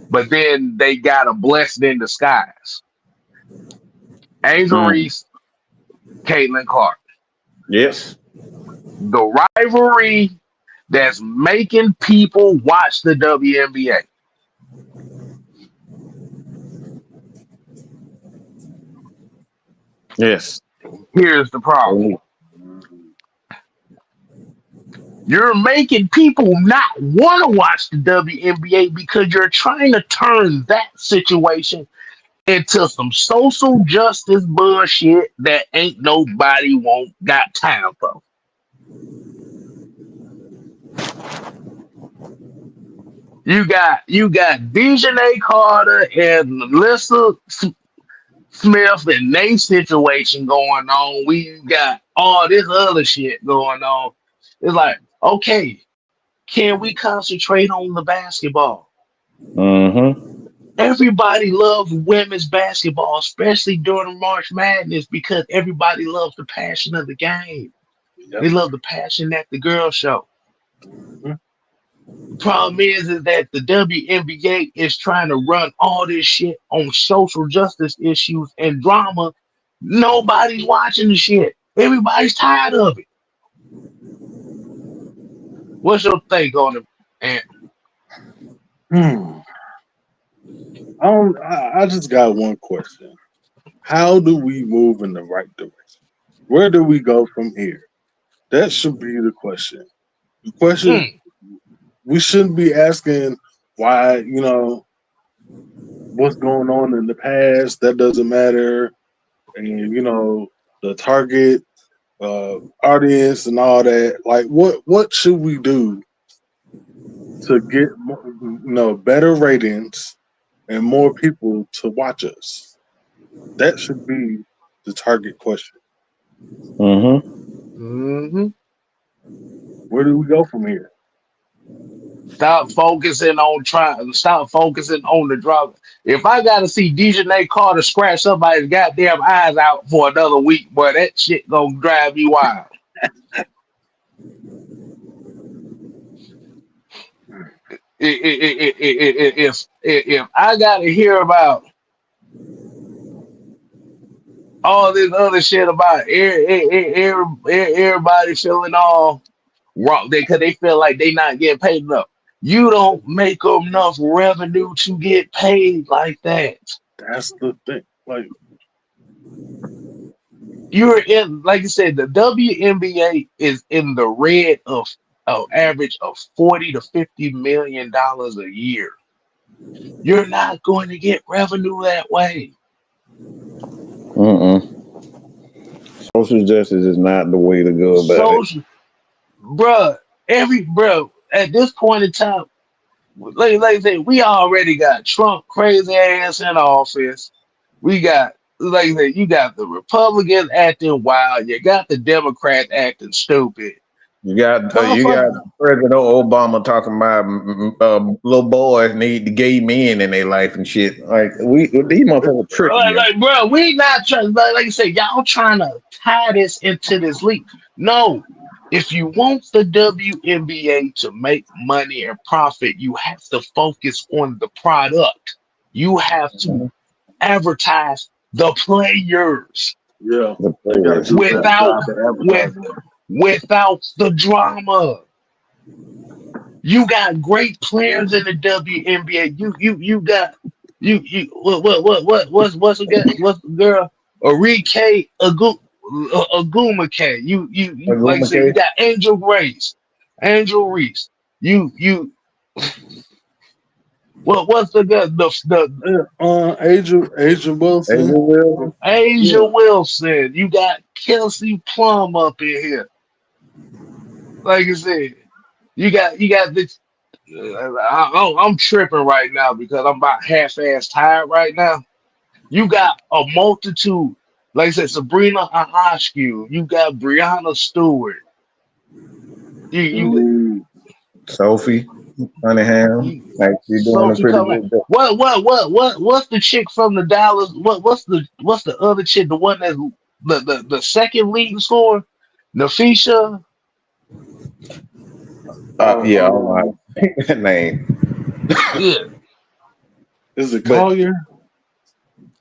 But then they got a blessing in disguise. Angel Mm. Reese, Caitlin Clark. Yes. The rivalry that's making people watch the WNBA. Yes. Here's the problem. Oh. You're making people not want to watch the WNBA because you're trying to turn that situation into some social justice bullshit that ain't nobody won't got time for. You got Dejanay Carter and Melissa Smith and Nate situation going on. We got all this other shit going on. It's like, okay, can we concentrate on the basketball? Mm-hmm. Everybody loves women's basketball, especially during March Madness, because everybody loves the passion of the game. Yep. They love the passion at the girl show. Mhm. The problem is that the WNBA is trying to run all this shit on social justice issues and drama. Nobody's watching the shit. Everybody's tired of it. What's your take on it? And Hmm. I just got one question. How do we move in the right direction? Where do we go from here? That should be the question. The question mm, we shouldn't be asking why, what's going on in the past. That doesn't matter. And, the target audience and all that. Like, what should we do to get better ratings and more people to watch us? That should be the target question. Mm-hmm. Hmm. Where do we go from here? Stop focusing on trying. Stop focusing on the drama. If I gotta see Dejanay Carter scratch somebody's goddamn eyes out for another week, boy, that shit gonna drive me wild. If I gotta hear about all this other shit about everybody feeling all wrong because they feel like they not getting paid enough. You don't make enough revenue to get paid like that. That's the thing. Like, You're in, like you said, the WNBA is in the red of an average of 40 to 50 million dollars a year. You're not going to get revenue that way. Mm-mm. Social justice is not the way to go about it. Social, bruh, bruh, at this point in time, like I said, we already got Trump crazy ass in office. We got, like I said, you got the Republicans acting wild. You got the Democrats acting stupid. You got Motherfucker, President Obama talking about little boys need the gay men in their life and shit. Like these motherfuckers tripping, yo. bro, we not trying, like I said, y'all trying to tie this into this league. No, if you want the WNBA to make money and profit, you have to focus on the product. You have to advertise the players yeah, The they got to players. do a better without job at with advertising. without the drama. You got great players in the WNBA. You got what's the girl Arike Agumake. You like I Aguma said, you K. got Angel Reese. You what's the girl the Yeah, Agent Wilson. Angel Will. Asia Yeah, Wilson. You got Kelsey Plum up in here. Like I said, you got this. I'm tripping right now because I'm about half-ass tired right now. You got a multitude, like I said, Sabrina Ahascu. You got Brianna Stewart. You Ooh, Sophie Cunningham. you Like she's doing a Sophie pretty coming. good job. What's the chick from the Dallas? What's the other chick? The one that's the second leading scorer, Nafisha. Yeah, I don't know how to think that name. Yeah, is it but Collier?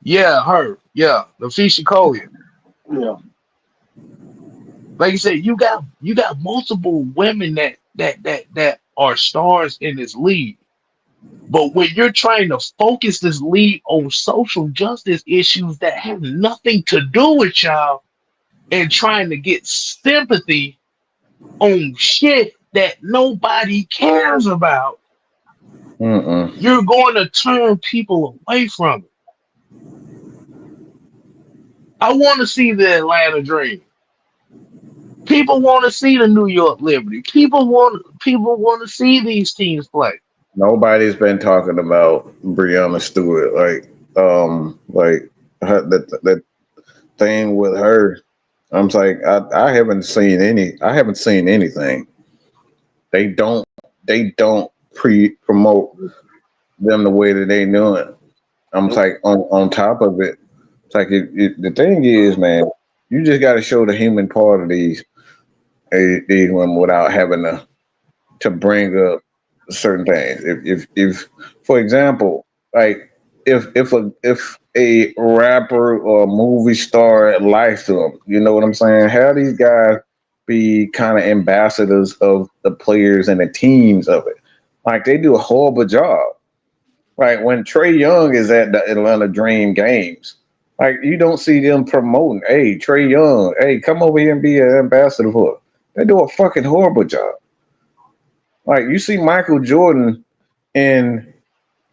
yeah, her. Yeah, Nafisha Collier. Yeah. Like you said, you got multiple women that are stars in this league. But when you're trying to focus this league on social justice issues that have nothing to do with y'all and trying to get sympathy on shit that nobody cares about, Mm-mm. you're going to turn people away from it. I want to see the Atlanta Dream. People want to see the New York Liberty. People want to see these teams play. Nobody's been talking about Brianna Stewart. Like that thing with her. I'm like, I haven't seen anything. They don't they don't promote them the way that they do it. I'm Nope. like on top of it. It's like the thing is, man, you just got to show the human part of these women without having to bring up certain things. If for example, like if a rapper or movie star lies to them, you know what I'm saying? How these guys be kind of ambassadors of the players and the teams of it. Like they do a horrible job. Like when Trey Young is at the Atlanta Dream games, like you don't see them promoting, hey, Trey Young, hey, come over here and be an ambassador for it. They do a fucking horrible job. Like you see Michael Jordan in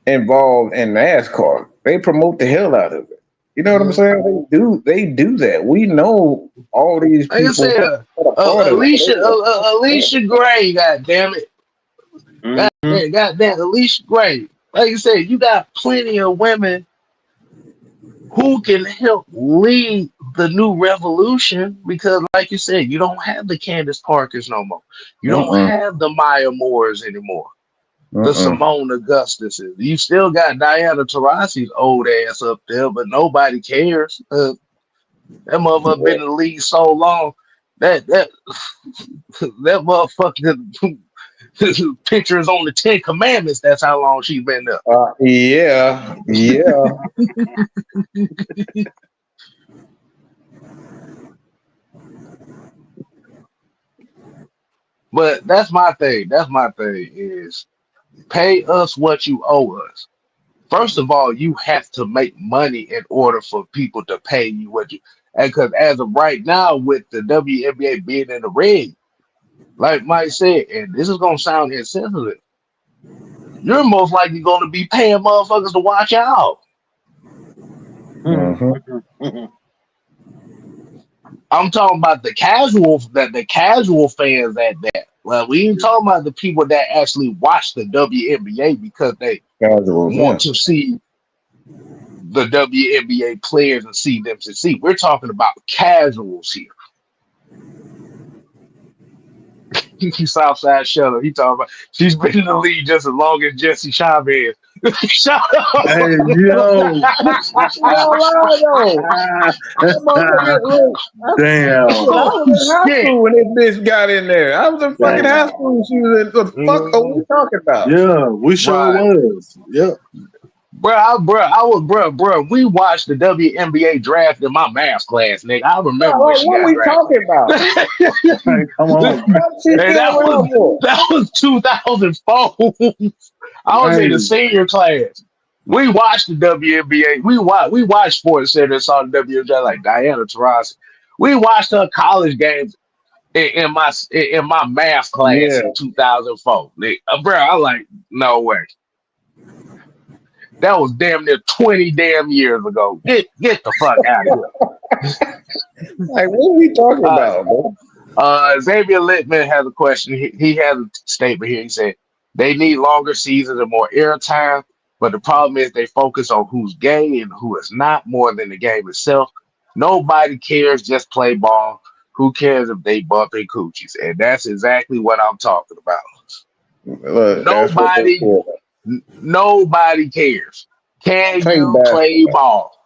involved in NASCAR. They promote the hell out of it. You know what I'm Mhm. saying? They do that. We know all these Like I people said, that are part of it. Alicia Gray, god damn it. Mm-hmm. God damn, Alicia Gray. Like you said, you got plenty of women who can help lead the new revolution, because like you said, you don't have the Candace Parkers no more. You don't Mm-mm. have the Maya Moores anymore. The Mm-mm. Simone Augustuses. You still got Diana Taurasi's old ass up there, but nobody cares. That motherfucker been in the league so long that that motherfucker pictures on the Ten Commandments. That's how long she's been there. Yeah, yeah. But that's my thing. That's my thing is pay us what you owe us. First of all, you have to make money in order for people to pay you what you. And because as of right now, with the WNBA being in the red, like Mike said, and this is gonna sound insensitive, you're most likely going to be paying motherfuckers to watch out. Mm-hmm. I'm talking about the casual fans at that. Well, we ain't talking about the people that actually watch the WNBA because they Casuals, want yeah. to see the WNBA players and see them succeed. We're talking about casuals here. Southside Shutter. He talking about she's been in the league just as long as Jesse Chavez. Shut up. Hey, yo. No lie though. That motherfucker, look, Damn. I was in high Shit. school when this bitch got in there. I was in fucking high school. She was in. The fuck are we talking about? Yeah, we sure Right. was. Yep. Bro, we watched the WNBA draft in my math class, nigga. I remember when she What got we drafted. talking about? Hey, come on. What's she And still around for? that was 2004. I was in Hey, the senior class. We watched the WNBA. We watched Sports Center and saw the WNBA like Diana Taurasi. We watched her college games in my math class Yeah. in 2004. Bro, I like no way. That was damn near 20 damn years ago. Get the fuck out of here. Like, what are we talking about, bro? Xavier Littman has a question. He has a statement here. He said they need longer seasons and more airtime, but the problem is they focus on who's gay and who is not more than the game itself. Nobody cares. Just play ball. Who cares if they bumping coochies? And that's exactly what I'm talking about. Look, that's what they Nobody, feel. nobody cares. Can Play you play basketball. ball?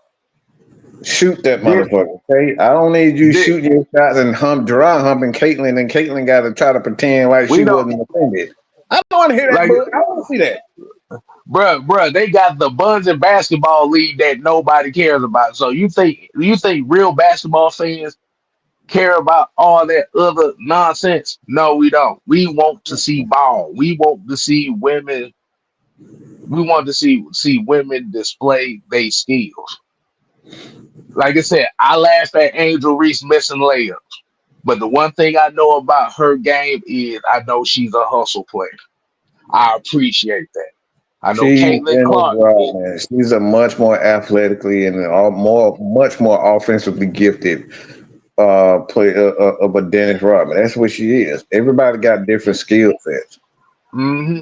Shoot that This, motherfucker, okay? I don't need you this, shooting your shots and dry humping Caitlyn, and Caitlyn got to try to pretend like we she don't wasn't offended. I don't want to hear that, like. but I want to see that. Bruh, they got the Buns and basketball league that nobody cares about. So you think real basketball fans care about all that other nonsense? No, we don't. We want to see ball. We want to see women. We want to see women display their skills. Like I said, I laughed at Angel Reese missing layups, but the one thing I know about her game is I know she's a hustle player. I appreciate that. I know She Caitlin Dennis Clark. Rodman. She's a much more athletically and much more offensively gifted player of a Dennis Rodman. That's what she is. Everybody got different skill sets. Hmm.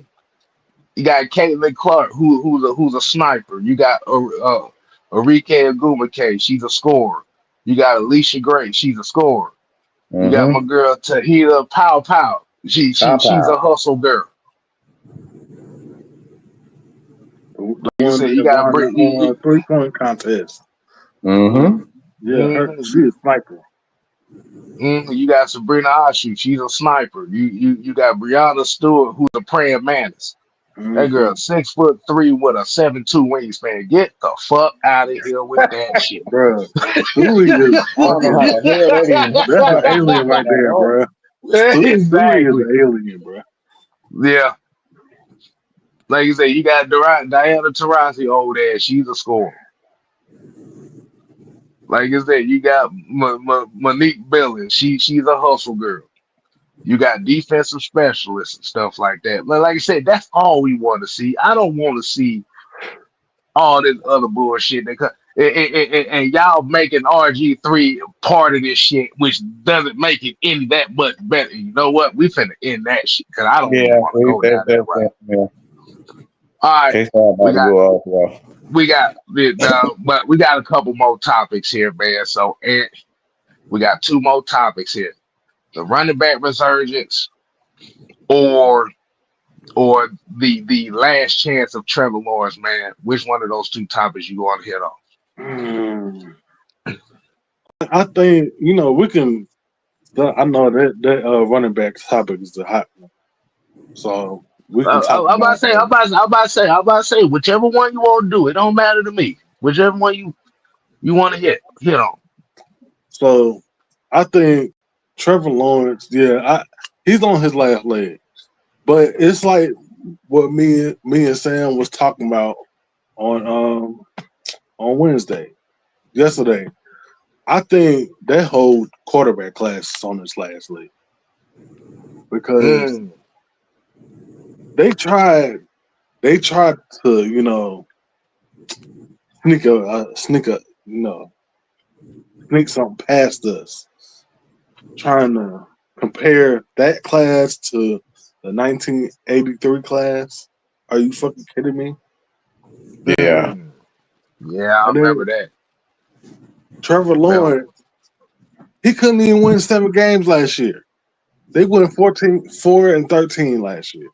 You got Caitlin Clark, who's a sniper. You got Arike Agumake, she's a scorer. You got Alicia Gray, she's a scorer. You got my Mm-hmm. girl Tahita Pow Pow. Pow She's a pow. hustle girl. the Like you one said, you that got won the 3-point contest. Mm-hmm. Yeah, she is sniper. you got Sabrina Ashu, she's a sniper. You got Brianna Stewart, who's a praying mantis. That girl 6'3" with a 7'2" wingspan. Get the fuck out of here with that shit. Bro, Stewie is I don't know how fucking. the hell that even That's an happened. alien right there, bro. Stewie is Exactly. an alien, bro. Yeah. Like you say, you got Diana Taurasi old ass. She's a scorer. Like I said, you got Monique Billings. She's a hustle girl. You got defensive specialists and stuff like that. But like I said, that's all we want to see. I don't want to see all this other bullshit. And y'all making RG3 part of this shit, which doesn't make it any that much better. You know what? We finna end that shit because I don't even Yeah, want to go down that route. yeah. All right, Case I'm about we to got go off. but we got a couple more topics here, man. So, and we got two more topics here: the running back resurgence, or the last chance of Trevor Lawrence, man. Which one of those two topics you want to hit on? Mm, I think we can. I know that running back topic is the hot one, so we can talk about that. I'm about to say, whichever one you want to do, it don't matter to me. Whichever one you want to hit on. So I think Trevor Lawrence, he's on his last leg, but it's like what me and Sam was talking about on yesterday. I think that whole quarterback class is on its last leg because Mm, they tried to sneak something past us, trying to compare that class to the 1983 class. Are you fucking kidding me? Yeah. mm. Yeah, I And then remember that. Trevor Remember. Lawrence, he couldn't even win 7 games last year. They won 4-13 last year.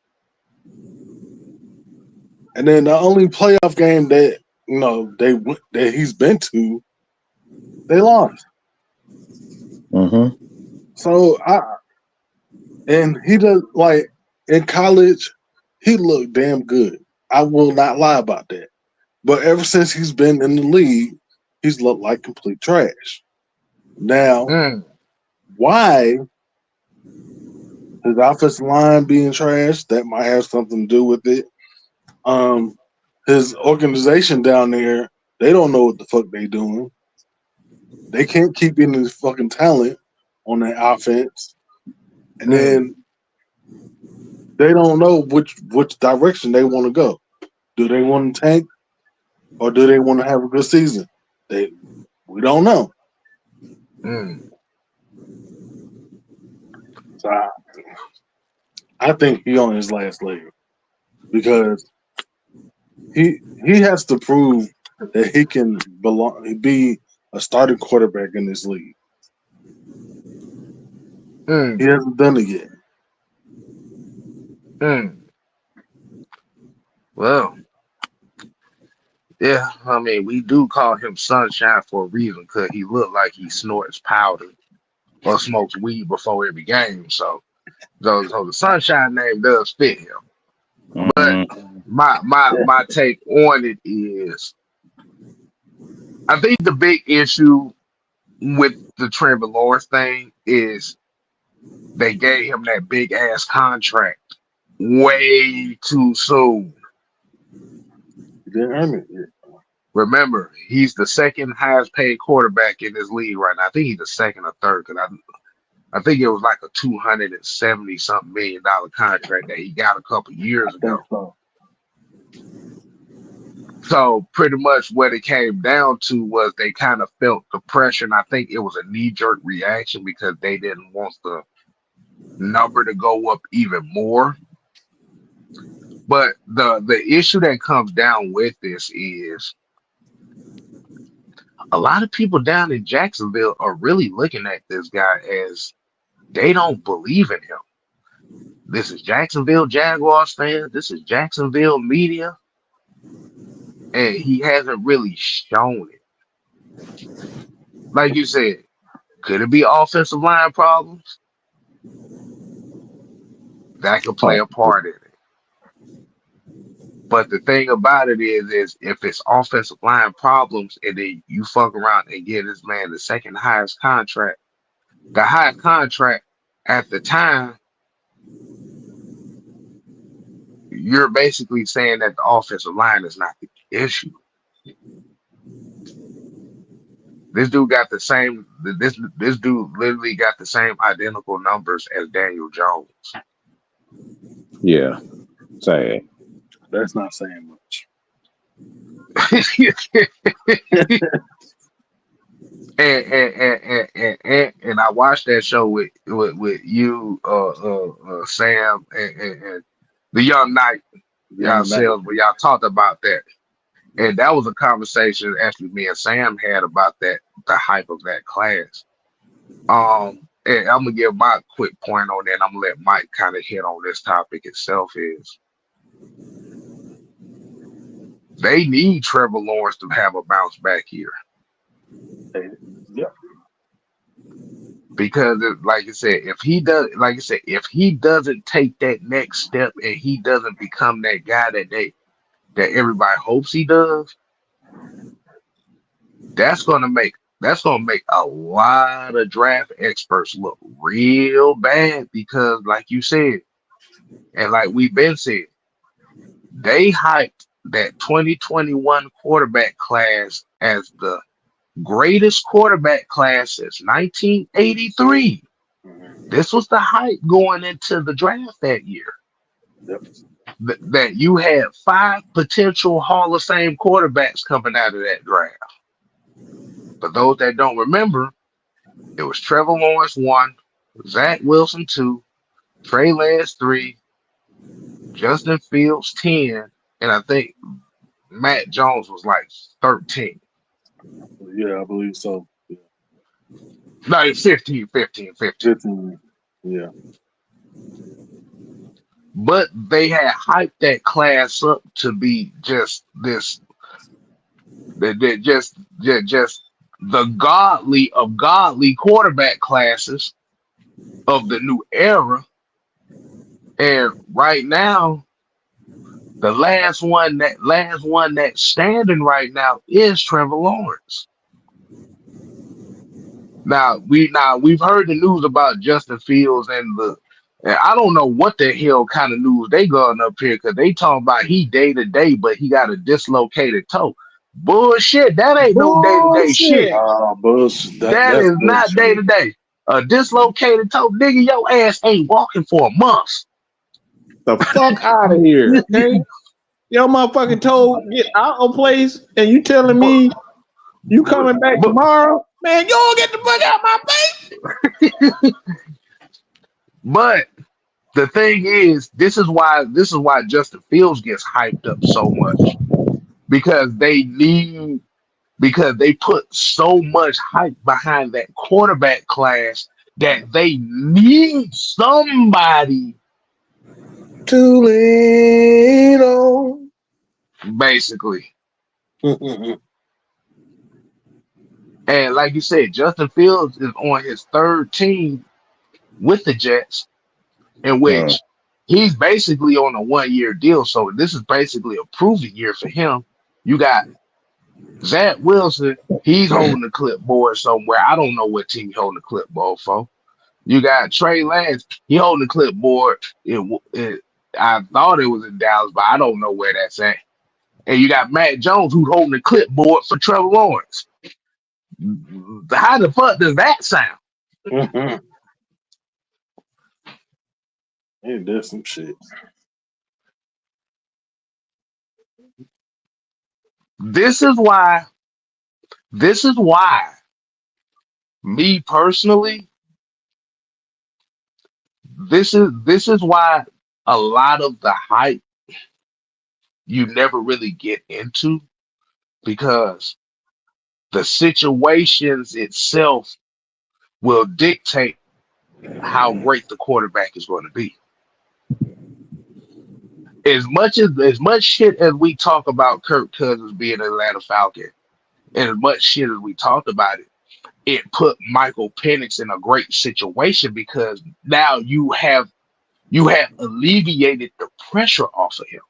And then the only playoff game that that he's been to, they lost. Mm-hmm. So he does like in college, he looked damn good. I will not lie about that. But ever since he's been in the league, he's looked like complete trash. Now, Mm, why his offensive line being trash? That might have something to do with it. Um, his organization down there, they don't know what the fuck they doing. They can't keep any fucking talent on that offense, and mm, then they don't know which direction they want to go. Do they want to tank or do they want to have a good season? We don't know. mm. So I think he on his last leg because he has to prove that he can be a starting quarterback in this league. He Mm, hasn't done it yet. mm. Well, yeah, I mean, we do call him Sunshine for a reason because he looked like he snorts powder or smokes weed before every game. So the Sunshine name does fit him. But Mm-hmm. my take on it is, I think the big issue with the Trevor Lawrence thing is they gave him that big ass contract way too soon. He didn't earn it yet. Remember, he's the second highest paid quarterback in this league right now. I think he's the second or third because I think it was like a 270 something $1 million contract that he got a couple I years think ago. so. So pretty much what it came down to was they kind of felt the pressure, and I think it was a knee-jerk reaction because they didn't want the number to go up even more. But the issue that comes down with this is a lot of people down in Jacksonville are really looking at this guy as they don't believe in him. This is Jacksonville Jaguars fans. This is Jacksonville media, and he hasn't really shown it. Like you said, could it be offensive line problems? That could play a part in it. But the thing about it is if it's offensive line problems and then you fuck around and give this man the second highest contract, the highest contract at the time, you're basically saying that the offensive line is not the issue. This dude got the same. This dude literally got the same identical numbers as Daniel Jones. Yeah. Sad. That's not saying much. And I watched that show with you, Sam, and the Young Knight, Young Knight. yourselves, where y'all talked about that. And that was a conversation actually me and Sam had about that, the hype of that class. And I'm gonna give my quick point on that. And I'm gonna let Mike kind of hit on this topic itself. Is they need Trevor Lawrence to have a bounce back year Yeah. because, like I said, if he does, like I said, if he doesn't take that next step and he doesn't become that guy that everybody hopes he does, that's gonna make a lot of draft experts look real bad because, like you said, and like we've been said, they hyped that 2021 quarterback class as the greatest quarterback class since 1983. This was the hype going into the draft that year. Yep. That you had 5 potential Hall of Fame quarterbacks coming out of that draft. For those that don't remember, it was Trevor Lawrence 1, Zach Wilson 2, Trey Lance 3, Justin Fields 10, and I think Matt Jones was like 13. Yeah, I believe so. Yeah. No, 15, 15, 15. 15. Yeah. But they had hyped that class up to be just this, just the godly of godly quarterback classes of the new era. And right now, the last one that's standing right now is Trevor Lawrence. We've heard the news about Justin Fields and I don't know what the hell kind of news they going up here because they talking about he day to day, but he got a dislocated toe. Bullshit, that ain't no day to day shit. Bullshit. Bullshit. That That's is not day to bullshit. day. A dislocated toe, nigga, your ass ain't walking for a month. The fuck out of here, okay? Your motherfucking toe get out of place, and you telling But, me you coming back but, tomorrow? Man, you don't get the fuck out my face. but the thing is, this is why Justin Fields gets hyped up so much because they put so much hype behind that quarterback class that they need somebody To lean on. basically. And like you said, Justin Fields is on his third team with the Jets, in Mm. which he's basically on a 1 year deal. So this is basically a proving year for him. You got Zach Wilson, he's holding the clipboard somewhere. I don't know what team he's holding the clipboard for. You got Trey Lance, he holding the clipboard. I thought it was in Dallas, but I don't know where that's at. And you got Matt Jones, who's holding the clipboard for Trevor Lawrence. How the fuck does that sound? Ain't that some shit? This is why. This is why. Me personally, this is why a lot of the hype you never really get into because the situations itself will dictate how great the quarterback is going to be. As much shit as we talk about Kirk Cousins being an Atlanta Falcon, and as much shit as we talked about it, it put Michael Penix in a great situation because now you have alleviated the pressure off of him.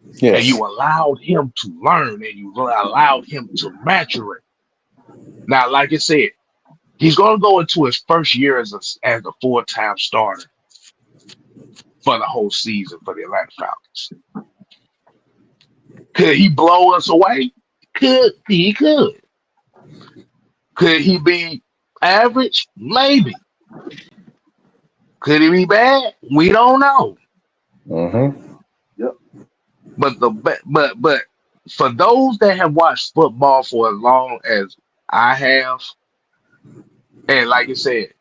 And Yes. you allowed him to learn and you allowed him to mature. Now, like I said, he's going to go into his first year as a full-time starter for the whole season for the Atlanta Falcons. Could he blow us away? He could. Could he be average? Maybe. Could he be bad? We don't know. Mm-hmm. Yep. But for those that have watched football for as long as I have, and like I said,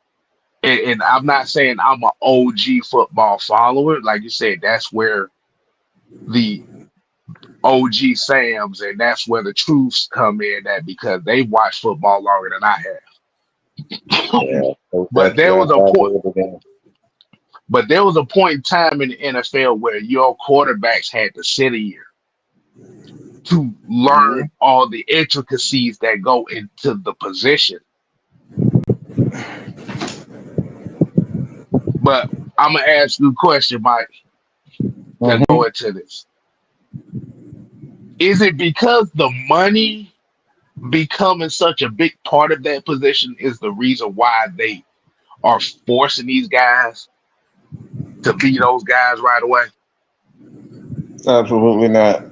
and I'm not saying I'm an OG football follower. Like you said, that's where the OG Sam's, and that's where the truths come in. That because they watched football longer than I have. Yeah, But there was a point. over there. But there was a point in time in the NFL where your quarterbacks had to sit a year to learn Mhm. all the intricacies that go into the position. But I'm gonna ask you a question, Mike, to go Mhm. into this. Is it because the money becoming such a big part of that position is the reason why they are forcing these guys to be those guys right away? Absolutely not.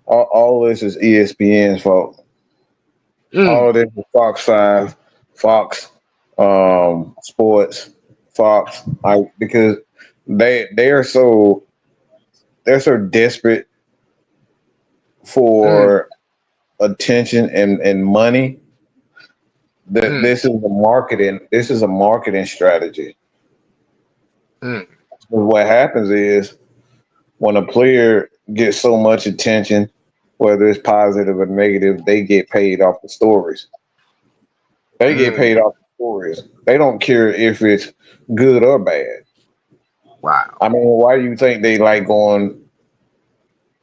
All this is ESPN's fault. Mm, All of this is Fox 5, Fox Sports, Fox. Because they are they're so desperate mm, for attention and money that mm, this is a marketing strategy. mm, What happens is when a player gets so much attention, whether it's positive or negative, they get paid off the stories. They get mm. paid off the stories. They don't care if it's good or bad. Wow. I mean, why do you think they like going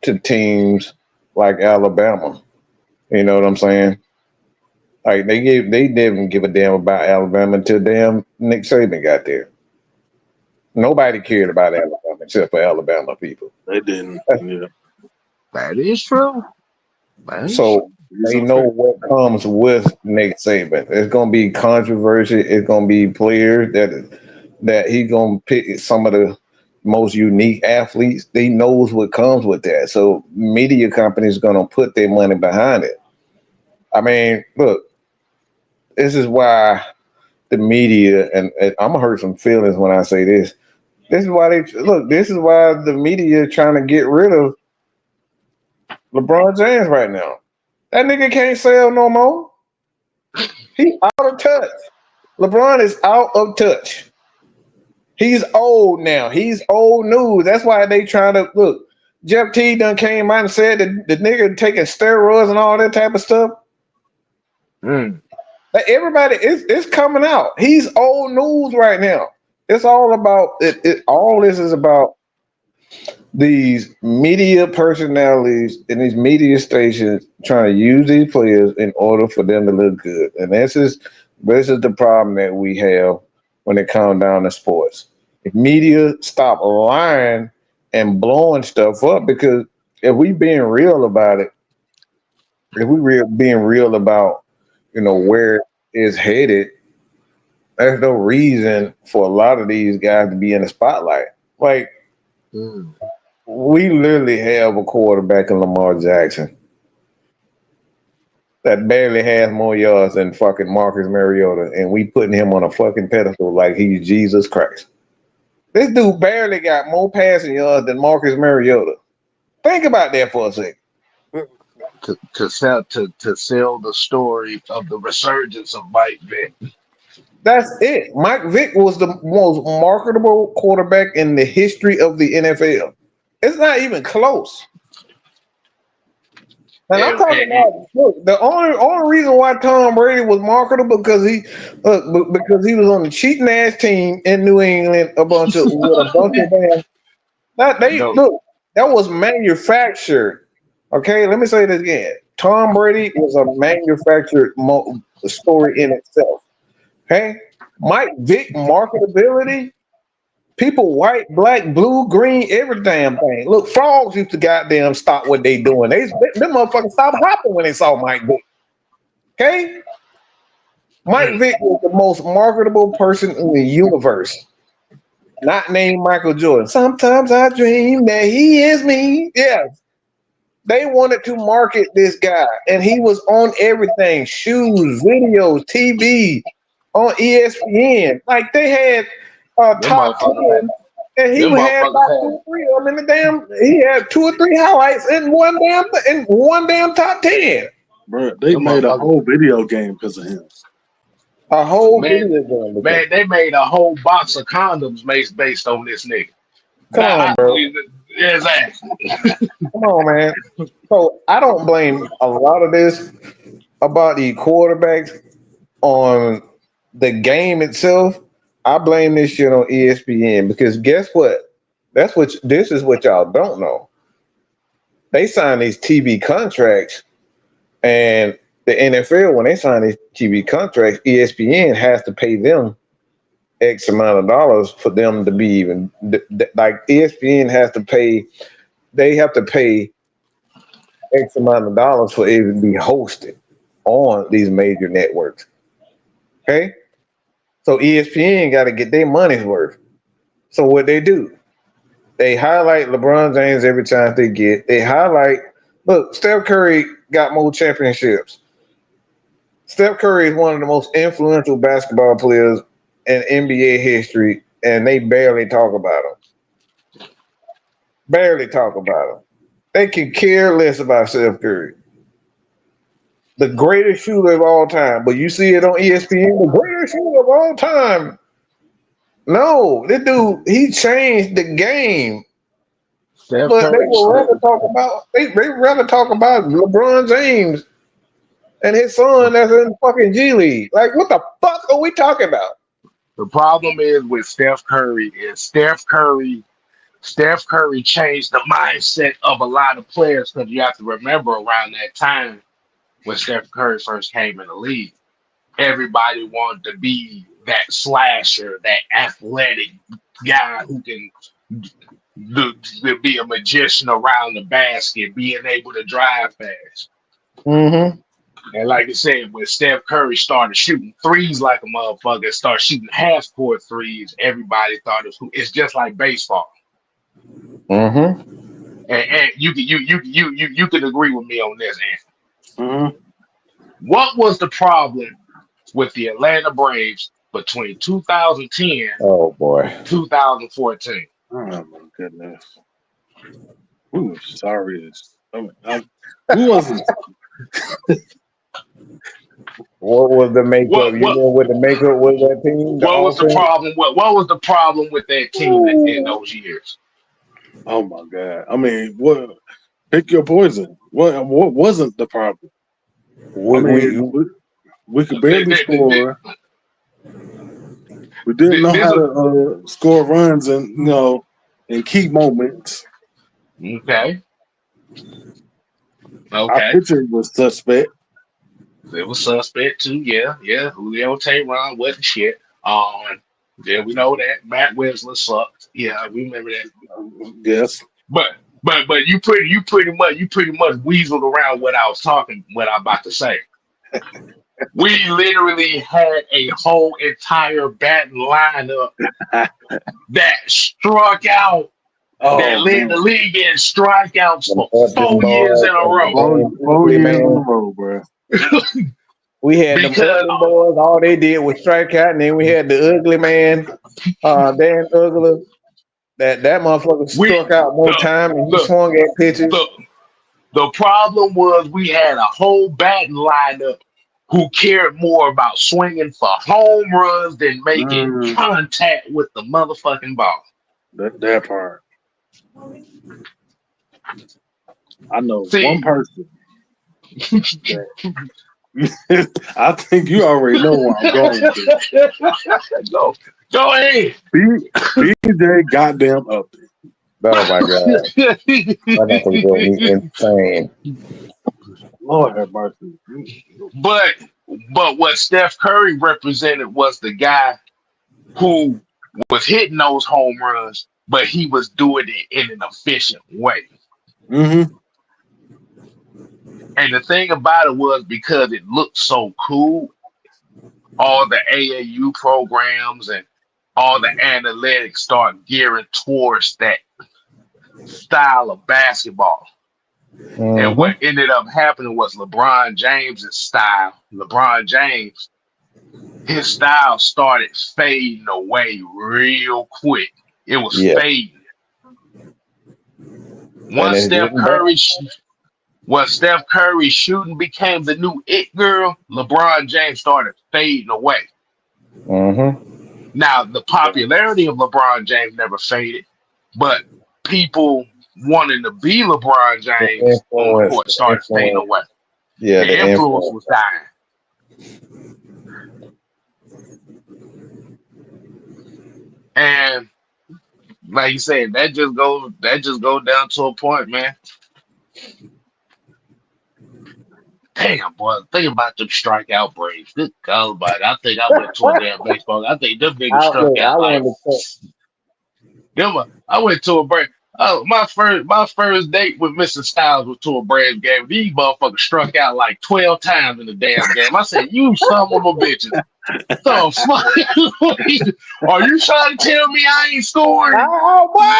to teams like Alabama? You know what I'm saying? Like they didn't give a damn about Alabama until damn Nick Saban got there. Nobody cared about Alabama except for Alabama people. They didn't. Yeah, That is true. That is So true. these they are know fair. what comes with Nick Saban. It's gonna be controversy. It's gonna be players that he's gonna pick some of the most unique athletes. They knows what comes with that. So media companies gonna put their money behind it. I mean, look, this is why the media and I'm gonna hurt some feelings when I say this. This is why they look. This is why the media is trying to get rid of LeBron James right now. That nigga can't sell no more. He out of touch. LeBron is out of touch. He's old now. He's old news. That's why they trying to look. Jeff T done came out and said that the nigga taking steroids and all that type of stuff. Mm, Like everybody, it's coming out. He's old news right now. It's all about it. All this is about these media personalities and these media stations trying to use these players in order for them to look good. And this is the problem that we have when it comes down to sports. If media stop lying and blowing stuff up, because if we being real about it, if we being real about where it's headed, there's no reason for a lot of these guys to be in the spotlight. Like mm. we literally have a quarterback in Lamar Jackson that barely has more yards than fucking Marcus Mariota, and we putting him on a fucking pedestal like he's Jesus Christ. This dude barely got more passing yards than Marcus Mariota. Think about that for a second. To sell the story of the resurgence of Mike Vick. That's it. Mike Vick was the most marketable quarterback in the history of the NFL. It's not even close. And I'm talking And about look, the only reason why Tom Brady was marketable because he was on the cheating ass team in New England with a bunch of damn that they no, look that was manufactured. Okay, let me say this again. Tom Brady was a manufactured story in itself. Okay, Mike Vick marketability. People white, black, blue, green, every damn thing. Look, frogs used to goddamn stop what they doing. Them motherfuckers stopped hopping when they saw Mike Vick. Okay? Mike mm, Vick was the most marketable person in the universe. Not named Michael Jordan. Sometimes I dream that he is me. Yeah. They wanted to market this guy, and he was on everything: shoes, videos, TV, on ESPN. Like they had them top motherfuckers had 10, and he them had motherfuckers about two had or three of them in the damn. He had two or three highlights in one damn top 10. Bro, they them made a motherfuckers whole video game because of him. A whole man video game because man they made a whole box of condoms based on this nigga. come Now on, bro. Exactly. Come on, man. So I don't blame a lot of this about the quarterbacks on the game itself. I blame this shit on ESPN because guess what? This is what y'all don't know. They sign these TV contracts, and the NFL, when they sign these TV contracts, ESPN has to pay them X amount of dollars for them to be even like ESPN has to pay. They have to pay X amount of dollars for it to be hosted on these major networks. Okay, so ESPN got to get their money's worth. So what they do, they highlight LeBron James every time they get. They highlight. Look, Steph Curry got more championships. Steph Curry is one of the most influential basketball players in NBA history, and they barely talk about him. Barely talk about him. They can care less about Steph Curry, the greatest shooter of all time. But you see it on ESPN, the greatest shooter of all time. No, this dude, he changed the game. Steph But they Curry. would rather talk about they rather talk about LeBron James and his son that's in fucking G League. Like, what the fuck are we talking about? The problem is with Steph Curry is Steph Curry changed the mindset of a lot of players because you have to remember around that time when Steph Curry first came in the league, everybody wanted to be that slasher, that athletic guy who can be a magician around the basket, being able to drive fast. Mm-hmm. And like I said, when Steph Curry started shooting threes like a motherfucker, start shooting half court threes, everybody thought it's just like baseball. Mm-hmm. And you can agree with me on this, Anthony. Mm-hmm. What was the problem with the Atlanta Braves between 2010 Oh boy. 2014? Oh my goodness. Ooh, sorry. Who wasn't? What was the makeup? You What know what the makeup was that team? The what was the offense? problem? What was the problem with that team in Ooh. those years? Oh my God. I mean, what? Pick your poison. What wasn't the problem? I We, mean, we we could Th- barely th- th- th- score. We didn't know This how is to score runs and in key moments. okay. Our Okay. pitcher was suspect. It was suspect too. Yeah. Julio Tehran wasn't shit. Yeah, we know that. Matt Webster sucked. Yeah, we remember that. Yes. But but you pretty much weaseled around what I'm about to say. We literally had a whole entire batting lineup that struck out, that Oh led the man, league in strikeouts them for Upton 4 years in boys a and row. Dan 4 Ugly years in a man. row, bro. We had them Because Upton boys. All they did was strike out, and then we had the ugly man, Dan Ugly. That motherfucker we struck out more the time, and he the swung at pitches. the the problem was we had a whole batting lineup who cared more about swinging for home runs than making Mm, contact with the motherfucking ball. that part. I know one See, person that I think you already know where I'm going with this. go, go ahead. BJ goddamn up there. Oh my god, that motherfucker drove me insane. Lord have mercy. but but what Steph Curry represented was the guy who was hitting those home runs, but he was doing it in an efficient way. Mm-hmm. And the thing about it was because it looked so cool, all the AAU programs and all the analytics start gearing towards that style of basketball. And what Mm-hmm. ended up happening was LeBron James's style. LeBron James, his style started fading away real quick. It was Yeah, fading. and Once it's Steph getting better. Curry, once Steph Curry shooting became the new it girl, LeBron James started fading away. Mm-hmm. Now the popularity of LeBron James never faded, but people wanting to be LeBron James on the court started fading away. Yeah, The influence was dying. And like you said, that just goes down to a point, man. Damn, boy, think about them strikeout Braves. Good God, buddy. I think I went to a damn baseball. I think them niggas struck out like them. I went to a Brave. Oh, my first date with Mr. Styles was to a Braves game. These motherfuckers struck out like 12 times in the damn game. I said, "You son of a bitches. The fuck? Are you trying to tell me I ain't scoring?" Oh, boy,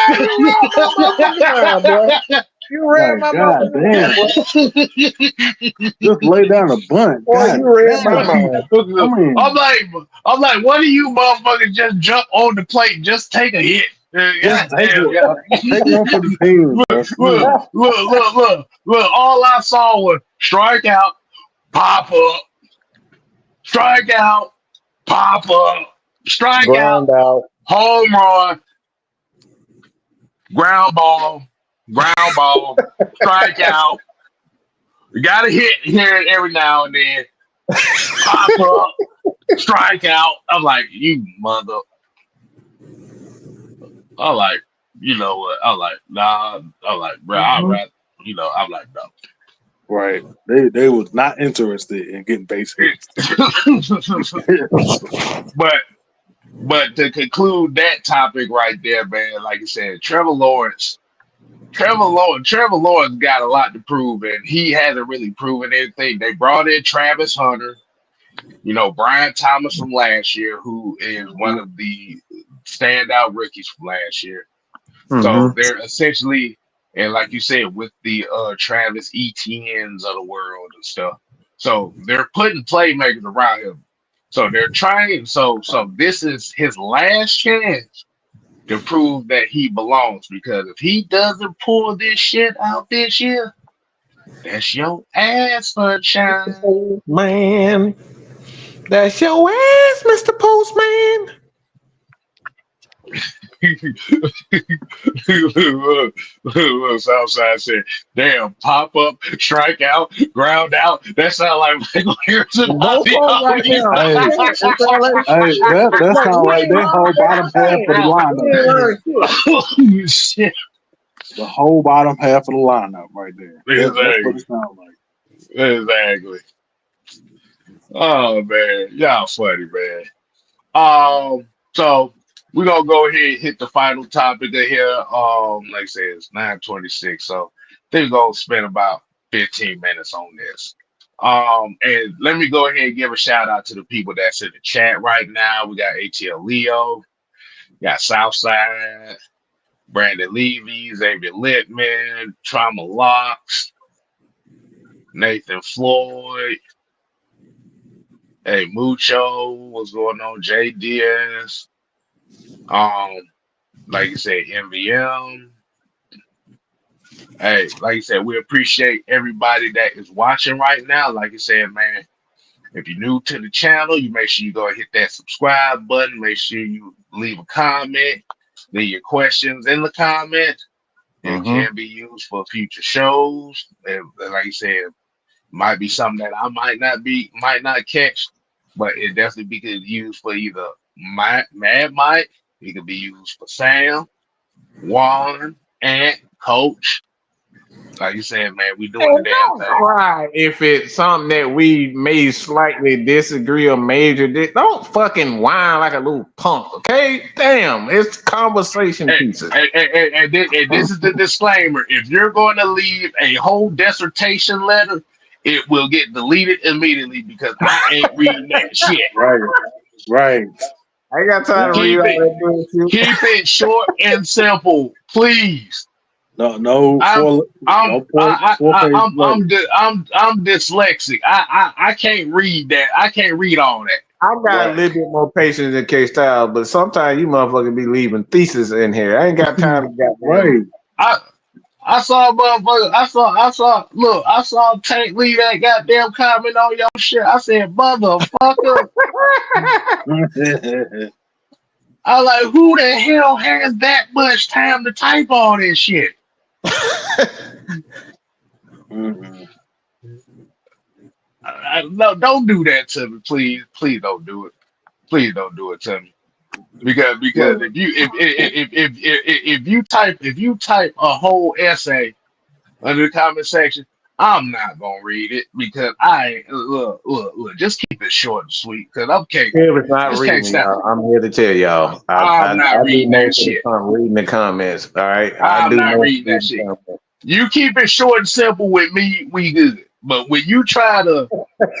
you read my God motherfucking mind, boy. Just lay down a bunt. Boy, God you read my damn. mind. I'm like, what do you motherfuckers just jump on the plate? Just take a hit. Just God take damn, it. yeah. Take one for the team. Look. All I saw was strike out, pop up, strike out, pop up, strike out, Ground out. home run, ground ball, strike out. You got to hit here every now and then. Pop up, strike out. I'm like, you mother. I'm like, you know what? I'm like, nah. I'm like, bro, I'd rather, I'm like, no. Right. They was not interested in getting base hits. but to conclude that topic right there, man, like you said, Trevor Lawrence got a lot to prove, and he hasn't really proven anything. They brought in Travis Hunter, Brian Thomas from last year, who is one of the standout rookies from last year. So they're essentially, and like you said, with the Travis Etiennes of the world and stuff. So they're putting playmakers around him. So they're trying. So this is his last chance to prove that he belongs. Because if he doesn't pull this shit out this year, that's your ass, sunshine. Man, that's your ass, Mr. Postman. Southside said, "Damn, pop up, strike out, ground out. That sounds like Michael Harrison." Don't fall right now. Hey, that sounds like that whole bottom half of the lineup. Oh, shit. The whole bottom half of the lineup right there. That's what it sounds like. Exactly. Oh man, y'all funny, man. So we're gonna go ahead and hit the final topic of here. Like I said, it's 9:26, so they're gonna spend about 15 minutes on this. And let me go ahead and give a shout out to the people that's in the chat right now. We got ATL Leo, got Southside, Brandon Levy, Xavier Littman, Trauma Locks, Nathan Floyd, hey Mucho, what's going on? Jay Diaz, like you said, MVM. Hey, like you said, we appreciate everybody that is watching right now. Like you said, man, if you're new to the channel, you make sure you go and hit that subscribe button. Make sure you leave a comment, leave your questions in the comments. It can be used for future shows. And like you said, might be something that I might not catch, but it definitely be used for either Mad Mike. It could be used for Sam, Juan, and Coach. Like you said, man, we doing the damn thing. Right. If it's something that we may slightly disagree or don't fucking whine like a little punk, okay? Damn, it's conversation pieces. And this is the disclaimer. If you're going to leave a whole dissertation letter, it will get deleted immediately because I ain't reading that shit. Right. I ain't got time to read all that bullshit. Keep it short and simple, please. I'm dyslexic. I can't read that. I can't read all that. I got a little bit more patience than K Style, but sometimes you motherfuckers be leaving thesis in here. I ain't got time to get right. I saw motherfuckers. I saw Tank leave that goddamn comment on your shit. I said, motherfucker. I like, who the hell has that much time to type all this shit? Mm-hmm. No, don't do that to me, please. Please don't do it. Please don't do it to me. Because Well, if you type a whole essay under the comment section, I'm not gonna read it because look. Just keep it short and sweet. Because I'm can't Kevin's not just can't reading, stop. y'all. I'm here to tell y'all. I'm not I do reading that most of the shit. reading the comments. All right, I I'm do not most of reading that the shit. comments. You keep it short and simple with me, we good. But when you try to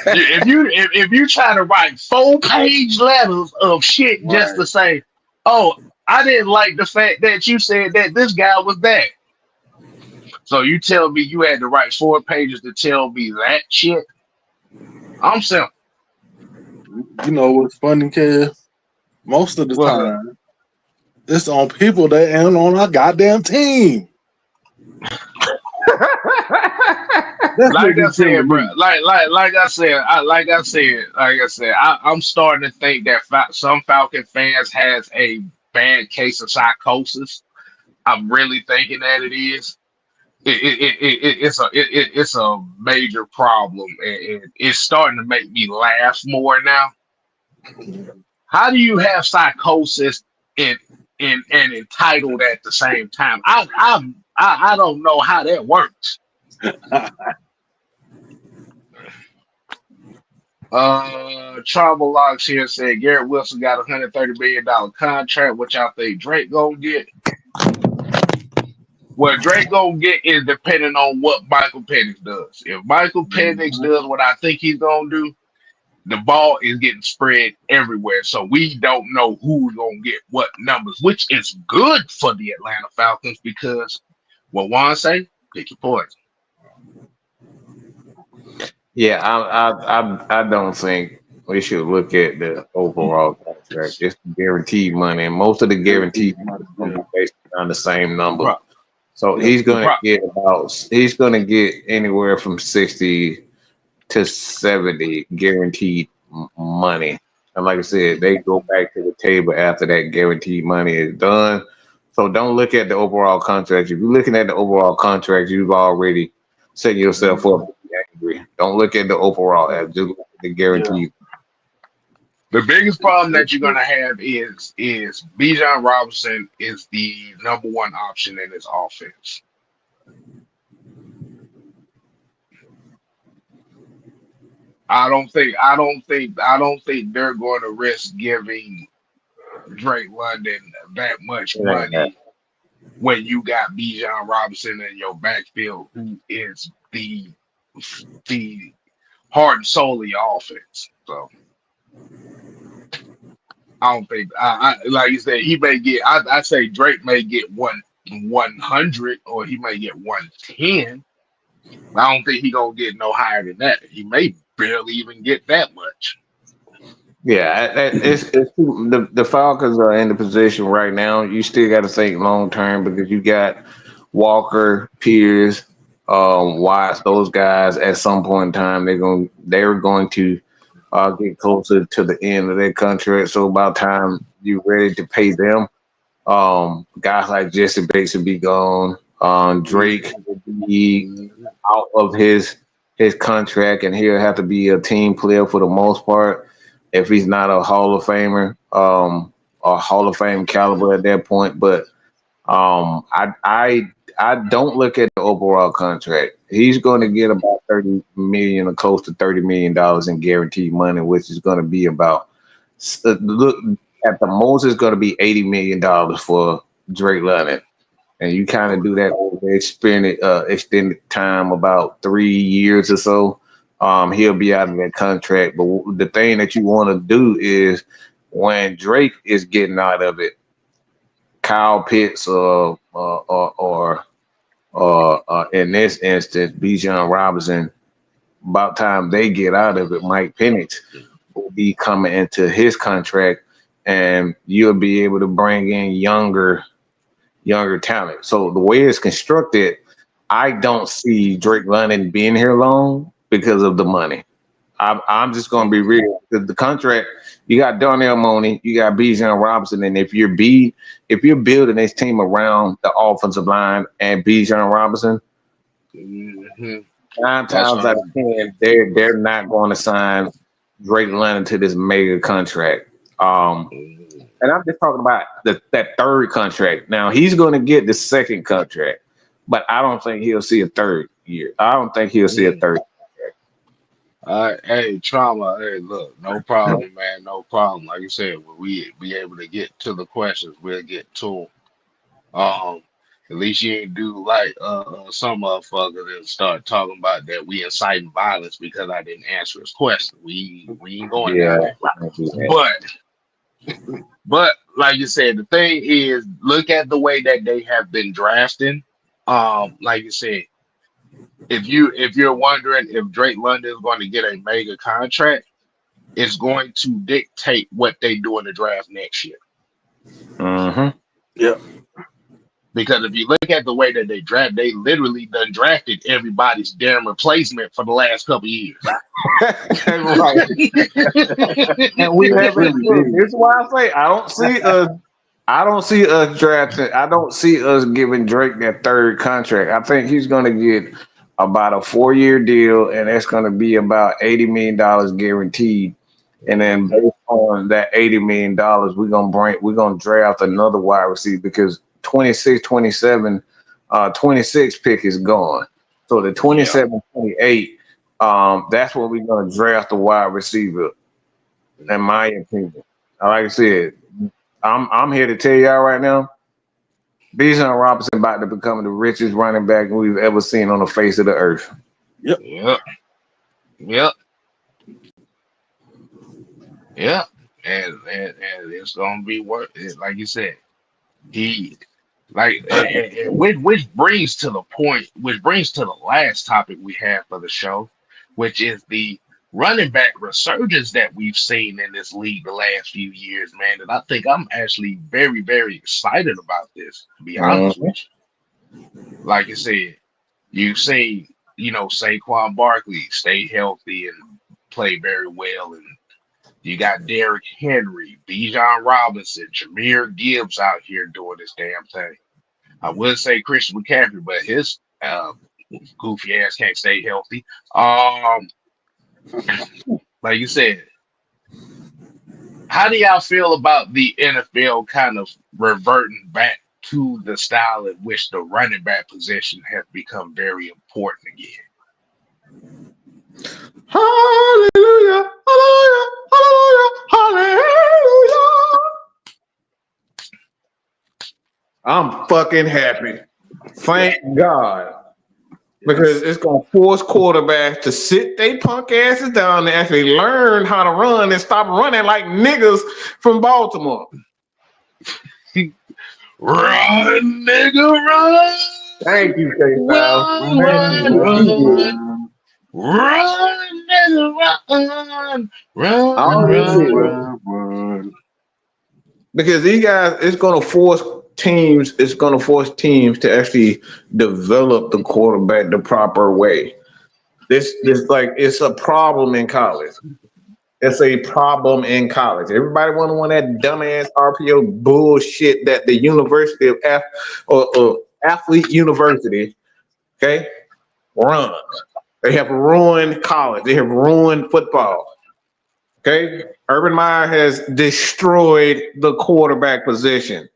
if you try to write 4-page letters of shit just right. to say, oh, I didn't like the fact that you said that this guy was that. So you tell me you had to write 4 pages to tell me that shit? I'm simple. You know what's funny, Kev? Most of the What's up? time, it's on people that ain't on our goddamn team. That's what Like I be said, killing bro. me. Like I said, I'm starting to think that some Falcon fans has a bad case of psychosis. I'm really thinking that it is. It's a major problem, and it's starting to make me laugh more now. How do you have psychosis and and entitled at the same time? I don't know how that works. Travel Logs here said Garrett Wilson got $130 million contract. What y'all think Drake gonna get? What Drake gonna get is depending on what Michael Penix does. If Michael Penix does what I think he's gonna do, the ball is getting spread everywhere. So we don't know who's gonna get what numbers, which is good for the Atlanta Falcons because what Juan say, pick your poison. Yeah, I don't think we should look at the overall contract. It's guaranteed money, and most of the guaranteed money is going to be based on the same number. Bro, So Yeah. he's going to get anywhere from 60 to 70 guaranteed money. And like I said, they go back to the table after that guaranteed money is done. So don't look at the overall contract. If you're looking at the overall contract, you've already set yourself up to be angry. Don't look at the overall as just look at the Yeah. guaranteed. the biggest problem that you're gonna have is Bijan Robinson is the number one option in his offense. I don't think they're going to risk giving Drake London that much It ain't that. money when you got Bijan Robinson in your backfield, who is the heart and soul of your offense. So I don't think I like you said he may get. I say Drake may get 100 or he may get 110. I don't think he gonna get no higher than that. He may barely even get that much. Yeah, it's the Falcons are in the position right now. You still got to think long term because you got Walker, Pierce, Watts. Those guys at some point in time they're going to get closer to the end of their contract. So about time you're ready to pay them. Guys like Jesse Bates will be gone. Drake will be out of his contract, and he'll have to be a team player for the most part if he's not a Hall of Famer, or Hall of Fame caliber at that point. But I don't look at the overall contract. He's going to get about 30 million or close to $30 million in guaranteed money, which is going to be about look at the most it's going to be $80 million for Drake London. And you kind of do that over extended time, about 3 years or so. He'll be out of that contract. But the thing that you want to do is when Drake is getting out of it, Kyle Pitts or in this instance, Bijan Robinson, about time they get out of it, Mike Penix will be coming into his contract, and you'll be able to bring in younger talent. So the way it's constructed, I don't see Drake London being here long because of the money. I'm just gonna be real. The contract, you got Darnell Mooney, you got Bijan Robinson, and if you're building this team around the offensive line and Bijan Robinson, Mhm. nine That's times out of 10, they're not going to sign Drake London to this mega contract. And I'm just talking about that third contract. Now he's going to get the second contract, but I don't think he'll see a third year. I don't think he'll see a third. Hey, trauma. Hey, look, no problem, man. No problem. Like you said, when we be able to get to the questions, we'll get to them. At least you ain't do like some motherfuckers and start talking about that we inciting violence because I didn't answer his question. We ain't going Yeah, down there. I can do that. But like you said, the thing is, look at the way that they have been drafting. Like you said, if you're wondering if Drake London is going to get a mega contract, it's going to dictate what they do in the draft next year. Mm-hmm. Yeah. Because if you look at the way that they draft, they literally done drafted everybody's damn replacement for the last couple years. Right. And we They haven't. really Look, did. this is why I say I don't see us. I don't see us drafting. I don't see us giving Drake that third contract. I think he's going to get about a 4-year deal, and that's going to be about $80 million guaranteed. And then based on that $80 million, we're gonna draft another wide receiver because 26, 27, 26 pick is gone. So the 27, 28, that's what we're gonna draft a wide receiver, in my opinion. Like I said, I'm here to tell y'all right now, Bijan Robinson about to become the richest running back we've ever seen on the face of the earth. Yep. Yep. Yep. And it's gonna be worth it. Like you said, he like and which brings to the point, which brings to the last topic we have for the show, which is the running back resurgence that we've seen in this league the last few years, man. And I think I'm actually very, very excited about this, to be honest with you. Like I said, you've seen, Saquon Barkley stay healthy and play very well. And you got Derrick Henry, Bijan Robinson, Jameer Gibbs out here doing this damn thing. I would say Christian McCaffrey, but his goofy ass can't stay healthy. Like you said, how do y'all feel about the NFL kind of reverting back to the style in which the running back position has become very important again? Hallelujah, hallelujah, hallelujah, hallelujah. I'm fucking happy. Thank God. Because it's going to force quarterbacks to sit their punk asses down and actually learn how to run and stop running like niggas from Baltimore. Run, nigga, run! Thank you, K-Style. Run, nigga, run! All this shit. Run. Because these guys, it's going to force teams to actually develop the quarterback the proper way. This like it's a problem in college. It's a problem in college. Everybody want to win that dumbass RPO bullshit that the University of Athlete University, okay, runs. They have ruined college. They have ruined football. Okay, Urban Meyer has destroyed the quarterback position.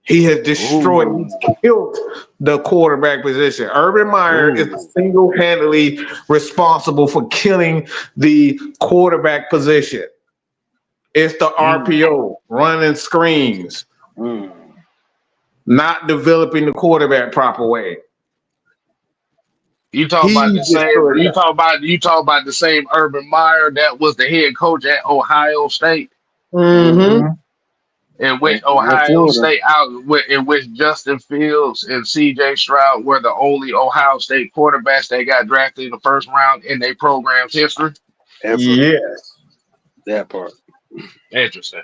He has destroyed, he's killed the quarterback position. Urban Meyer is single-handedly responsible for killing the quarterback position. It's the RPO, running screens, not developing the quarterback proper way. You talk about the same. You talk about the same Urban Meyer that was the head coach at Ohio State. Mm-hmm. In which Ohio State in which Justin Fields and C.J. Stroud were the only Ohio State quarterbacks that got drafted in the first round in their program's history. Yes, that part. Interesting.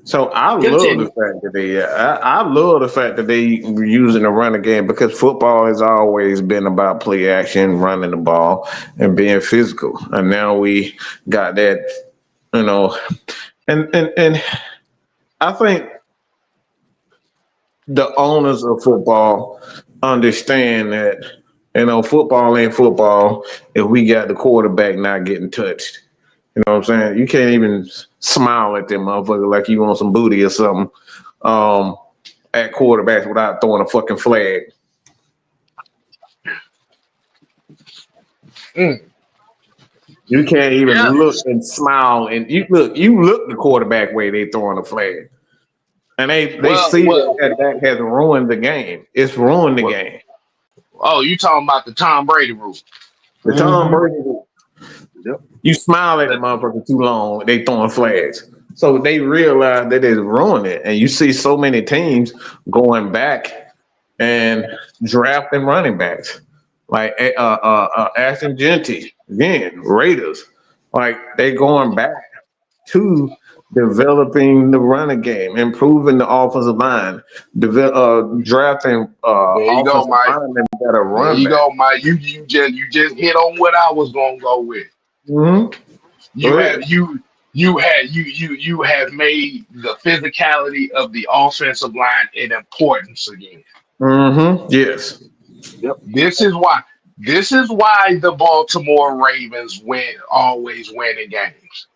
So I love the Continue. fact that I love the fact that they were using the running game because football has always been about play action, running the ball, and being physical. And now we got that, you know, and I think the owners of football understand that football ain't football if we got the quarterback not getting touched. You know what I'm saying? You can't even smile at them motherfucker like you want some booty or something um, at quarterbacks without throwing a fucking flag. Mm. You can't even Yeah. look and smile and you look the quarterback way they throwing a flag. And they Well, see well, that has ruined the game. It's ruined the well. game. Oh, you talking about the Tom Brady rule? The Tom Mm-hmm. Brady, Yep. you smile at the That- motherfucker too long, they throwing flags. So they realize that it's ruined it. And you see so many teams going back and drafting running backs. Like Ashton Genty, again, Raiders. Like they going back to developing the running game, improving the offensive line, drafting There you go, offensive Mike. linemen that are There run you back. go, Mike. You just hit on what I was gonna go with. Mm-hmm. Go You ahead. have you have made the physicality of the offensive line an importance again. Mm-hmm. Yes. Yep. This is why. This is why the Baltimore Ravens always winning games.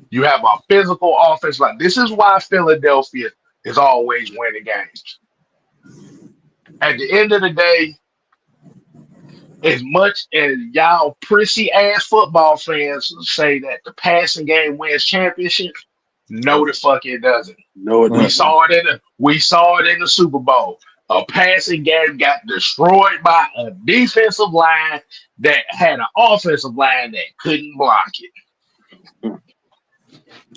You have a physical offense line. This is why Philadelphia is always winning games. At the end of the day, as much as y'all prissy ass football fans say that the passing game wins championships, no, the fuck it doesn't. No, it Mm. doesn't. We saw it in the Super Bowl. A passing game got destroyed by a defensive line that had an offensive line that couldn't block it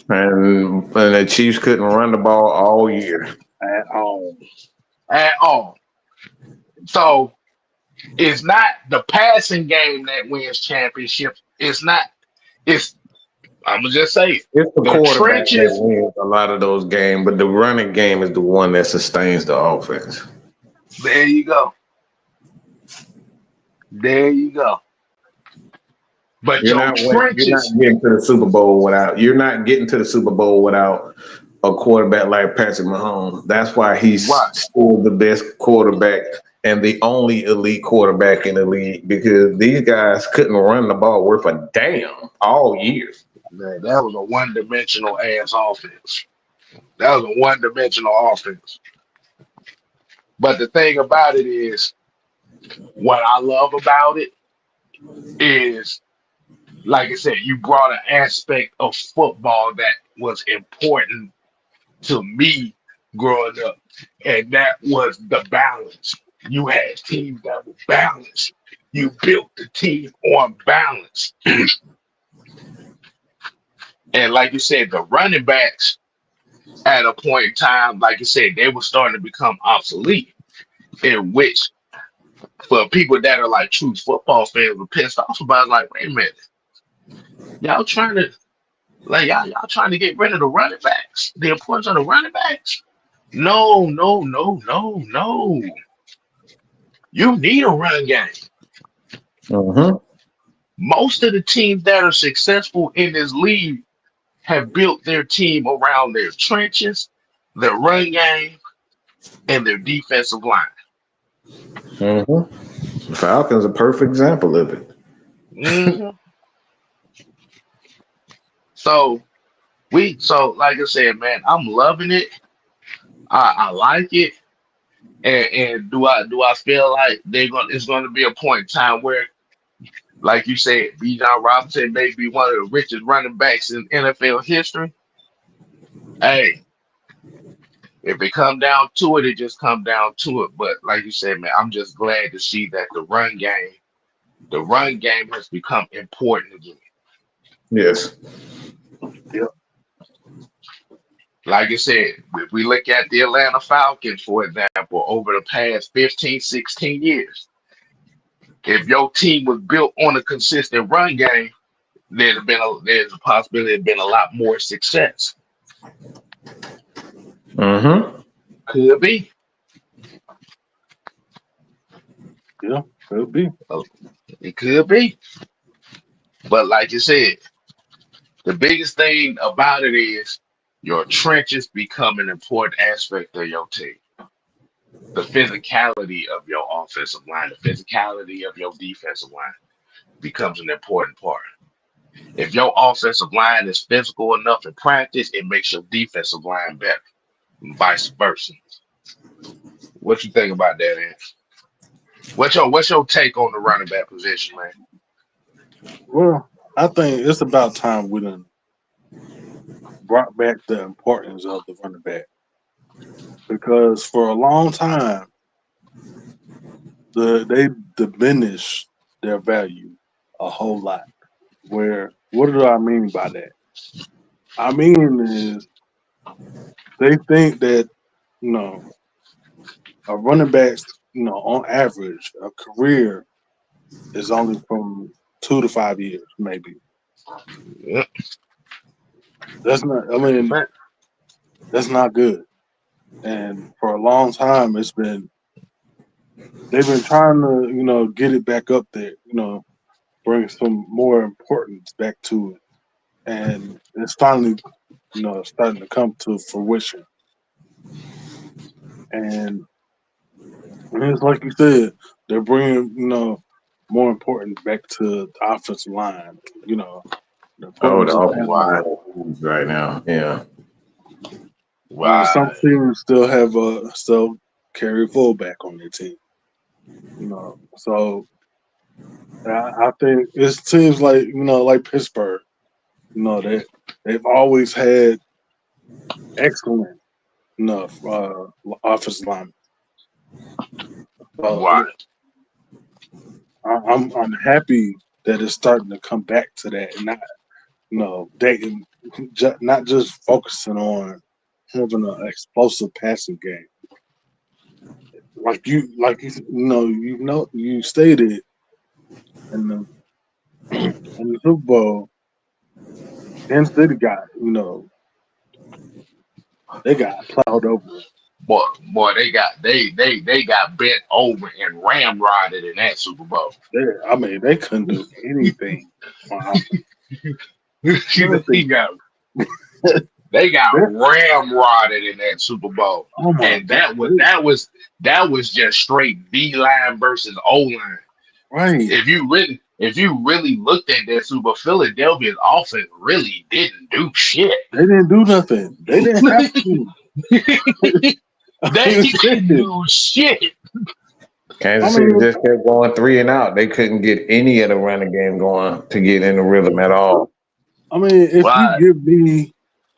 And the Chiefs couldn't run the ball all year. At all. at all. So it's not the passing game that wins championships. It's not. It's I'm gonna just say it. It's the The quarterback that trenches. wins a lot of those games, but the running game is the one that sustains the offense. There you go. There you go. But your You're not trenches, getting to the Super Bowl without a quarterback like Patrick Mahomes. That's why he's right? still the best quarterback and the only elite quarterback in the league because these guys couldn't run the ball worth a damn all year. Man, that was a one-dimensional ass offense. That was a one-dimensional offense. But the thing about it is, what I love about it is, like I said, you brought an aspect of football that was important to me growing up, and that was the balance. You had teams that were balanced. You built the team on balance. And like you said, the running backs at a point in time, like you said, they were starting to become obsolete. In which, for people that are like true football fans, were pissed off about. Like, wait a minute, y'all trying to y'all trying to get rid of the running backs, the importance of the running backs. No, no, no, no, no. You need a run game. Mm-hmm. Most of the teams that are successful in this league have built their team around their trenches, their run game, and their defensive line. Mm-hmm. Falcons a perfect example of it. hmm So like I said, man, I'm loving it. I like it. And do I feel like it's gonna be a point in time where, like you said, Bijan Robinson may be one of the richest running backs in NFL history? Hey, if it come down to it, it just come down to it. But like you said, man, I'm just glad to see that the run game has become important again. Yes. Yep. Like I said, if we look at the Atlanta Falcons, for example, over the past 15, 16 years, if your team was built on a consistent run game, there's a possibility of been a lot more success. Mm-hmm. Could be. Yeah, could be. It could be. But like you said, the biggest thing about it is your trenches become an important aspect of your team. The physicality of your offensive line, the physicality of your defensive line becomes an important part. If your offensive line is physical enough in practice, it makes your defensive line better, and vice versa. What you think about that, man? What's your take on the running back position, man? Well, I think it's about time we done brought back the importance of the running back because for a long time they diminished their value a whole lot. Where what do I mean by that? I mean is they think that you know a running back's on average a career is only from 2 to 5 years maybe. Yep, That's not. I that's a mean fact. that's not good. And for a long time they've been trying to get it back up there. Bring some more importance back to it, and it's finally starting to come to fruition. And it's like you said, they're bringing more importance back to the offensive line. The Oh, the importance of offensive having line is right now. Yeah. some Right. teams still have a still carry fullback on their team. So I think it seems like like Pittsburgh. That they've always had excellent offensive linemen. So Right. I'm happy that it's starting to come back to that, and not dating, not just focusing on having an explosive passing game. You stated in the in the Super Bowl, Kansas City got they got plowed over. Boy, they got bent over and ramrodded in that Super Bowl. I mean, they couldn't do anything on offense. they Nothing. got they got That, ramrodded in that Super Bowl, oh my and God! that was just straight D line versus O line. Right? If you really looked at that Super Philadelphia's offense really didn't do shit. They didn't do nothing. They didn't have to. They I didn't mean, do shit. I Kansas City mean, just kept going 3 and out. They couldn't get any of the running game going to get in the rhythm at all. if you Right. give me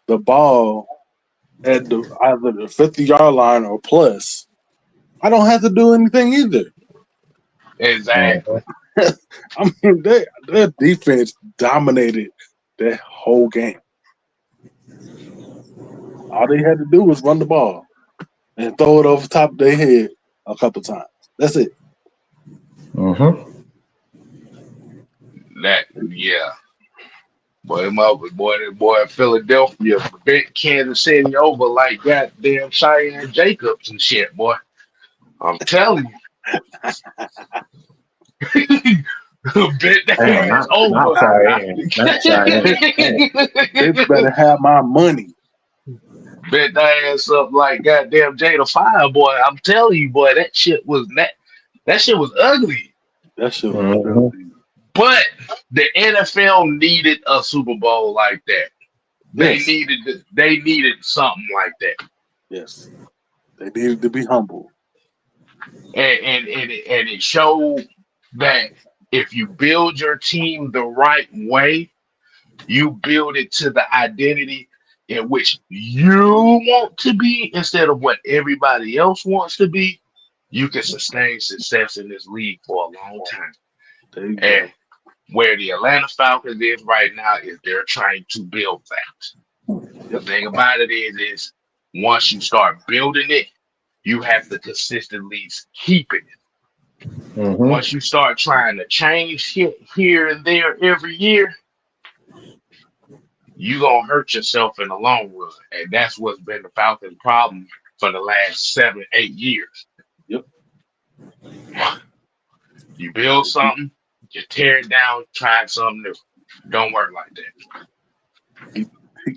the ball at either the 50-yard line or plus, I don't have to do anything either. Exactly. I mean, their defense dominated that whole game. All they had to do was run the ball and throw it over top of their head a couple times. That's it. Mm-hmm. That yeah. Boy, Philadelphia bent Kansas City over like goddamn Cheyenne Jacobs and shit, boy. I'm telling you. Bent Man, their ass not over. Cheyenne. Not Cheyenne. Man. They better have my money. Bent their ass up like goddamn Jada Fire, boy. I'm telling you, boy, that shit was ugly. That shit was Mm-hmm. filthy. But the NFL needed a Super Bowl like that. Yes, They needed something like that. yes. They needed to be humble. And it showed that if you build your team the right way, you build it to the identity in which you want to be instead of what everybody else wants to be, you can sustain success in this league for a long time. There you And go. where the Atlanta Falcons is right now is they're trying to build that. The Yep. thing about it is once you start building it, you have to consistently keep it. Once Mm-hmm. you start trying to change shit here and there every year, you gonna hurt yourself in the long run, and that's what's been the Falcons' problem for the last 7, 8 years. Yep. You build something, you tear it down, try something new. Don't work like that.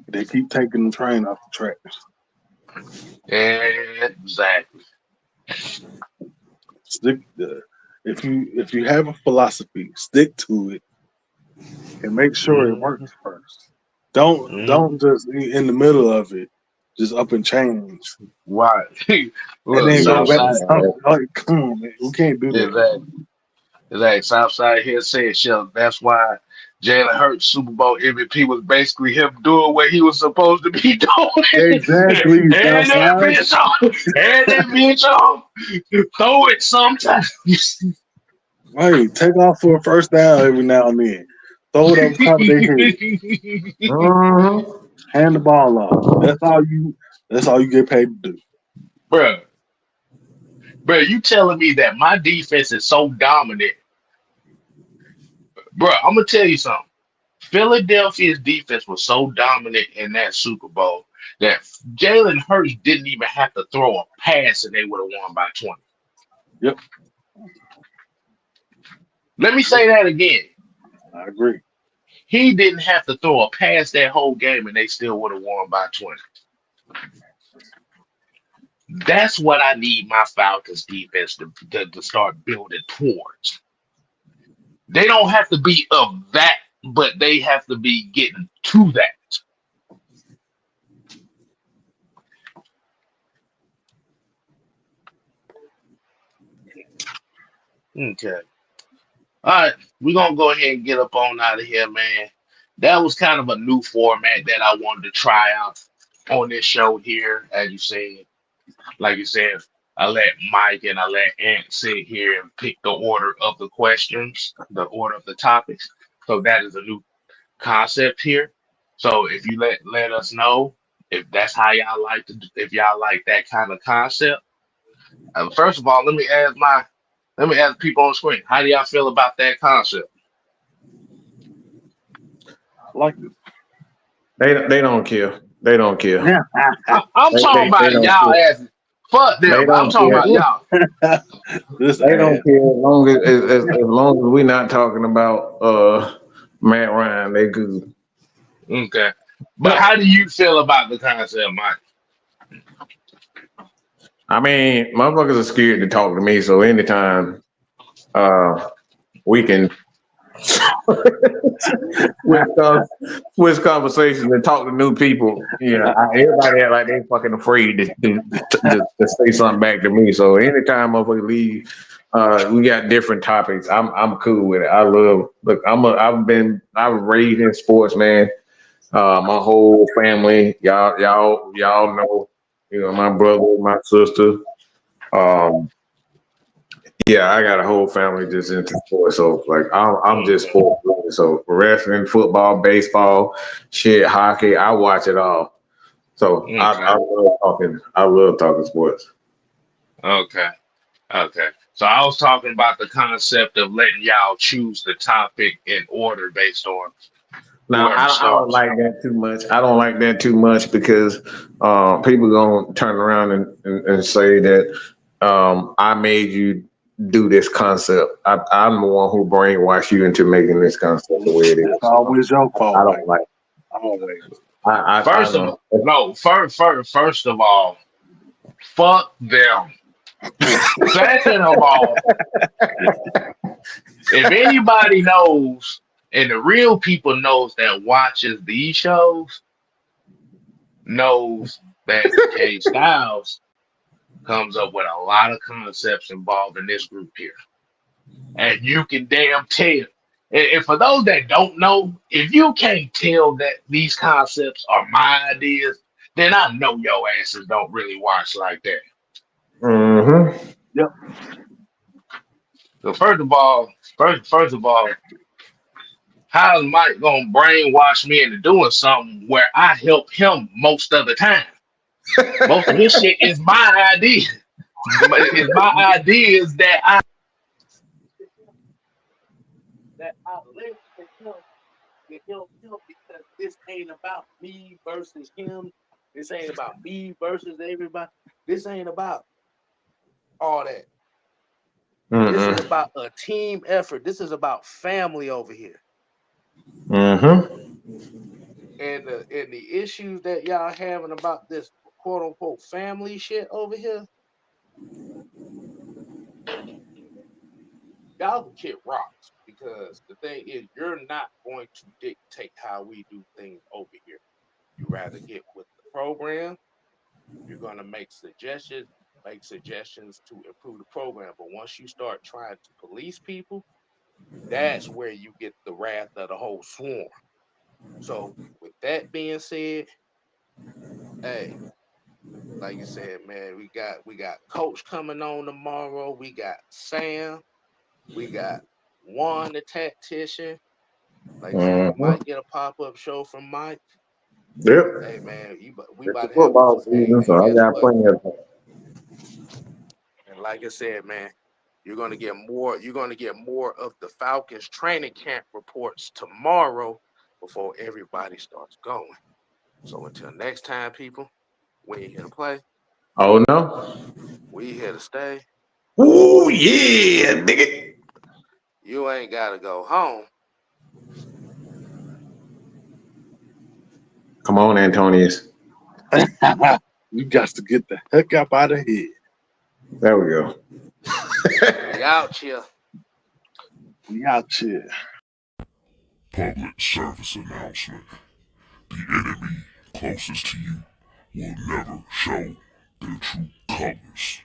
They keep taking the train off the tracks. Exactly. Stick if you have a philosophy, stick to it and make sure it Mhm. works first. Don't Mhm. just be in the middle of it, just up and change. Right. And Look, then go back to Southside. something like, come on, man, we can't do that. Exactly. Exactly. Southside here said, "Shells." That's why Jalen Hurts Super Bowl MVP was basically him doing what he was supposed to be doing. Exactly, And that Southside. bitch off. And that bitch off. Throw it sometimes. Right, take off for a first down every now and then. Throw it over top of their head. Mm-hmm. Hand the ball off. That's all you get paid to do. Bruh. Bruh, you telling me that my defense is so dominant. Bruh, I'm gonna tell you something. Philadelphia's defense was so dominant in that Super Bowl that Jalen Hurts didn't even have to throw a pass and they would have won by 20. Yep, Let me say that again. I agree. He didn't have to throw a pass that whole game and they still would have won by 20. That's what I need my Falcons defense to start building towards. They don't have to be of that, but they have to be getting to that. Okay. All right, we're gonna go ahead and get up on out of here, man. That was kind of a new format that I wanted to try out on this show here. As you said, like you said, I let Mike and I let Ant sit here and pick the order of the questions, the order of the topics. So that is a new concept here. So if you let us know if that's how y'all like to, if y'all like that kind of concept. First of all, let me ask people on the screen, how do y'all feel about that concept? I like it. They don't care. They don't care. Yeah. I'm talking They about don't y'all care. asking. Fuck They them. I'm don't talking care. about y'all. This They don't ad. care as long as we're not talking about Matt Ryan. They good. Okay. But how do you feel about the concept, Mike? I mean, motherfuckers are scared to talk to me. So anytime uh we can switch, switch conversations and talk to new people. Everybody act like they fucking afraid to say something back to me. So anytime motherfucker leave, we got different topics. I'm cool with it. I love. Look, I was raised in sports, man. My whole family, y'all know. My brother, my sister. Um, yeah, I got a whole family just into sports. So like I'm just Okay. sports. Related. So wrestling, football, baseball, shit, hockey, I watch it all. So I Okay. love talking. I love talking sports. Okay. Okay. So I was talking about the concept of letting y'all choose the topic in order based on Now whoever I don't starts. like that too much. I don't like that too much because people gonna turn around and say that I made you do this concept. I'm the one who brainwashed you into making this concept the way it That's is. So always your I fault, Mike. don't like. Always. I First of know. all, no, first of all, fuck them. Second of all, if anybody knows, and the real people knows that watches these shows, knows that K Styles comes up with a lot of concepts involved in this group here. And you can damn tell. And for those that don't know, if you can't tell that these concepts are my ideas, then I know your asses don't really watch like that. Hmm. Yep. So first of all, how's Mike gonna brainwash me into doing something where I help him most of the time? Most of his shit is my idea. It's my ideas that I let him him because this ain't about me versus him. This ain't about me versus everybody. This ain't about all that. This is about a team effort. This is about family over here. And the issues that y'all having about this quote unquote family shit over here, y'all can kick rocks because the thing is you're not going to dictate how we do things over here. You rather get with the program, you're gonna make suggestions to improve the program. But once you start trying to police people, that's where you get the wrath of the whole swarm. So with that being said, hey, like you said, man, we got Coach coming on tomorrow. We got Sam. We got Juan the tactician. Like I said, we might get a pop-up show from Mike. Yep. Hey man, we It's the about to have football hey, season, so I guess got what? plenty of time. And like I said, man, you're gonna get more of the Falcons training camp reports tomorrow before everybody starts going. So until next time, people, we ain't here to play. Oh no. We here to stay. Ooh yeah, nigga. You ain't gotta go home. Come on, Antonius. We got to get the heck up out of here. There we go. We out here. We out here. Public service announcement. The enemy closest to you will never show their true colors.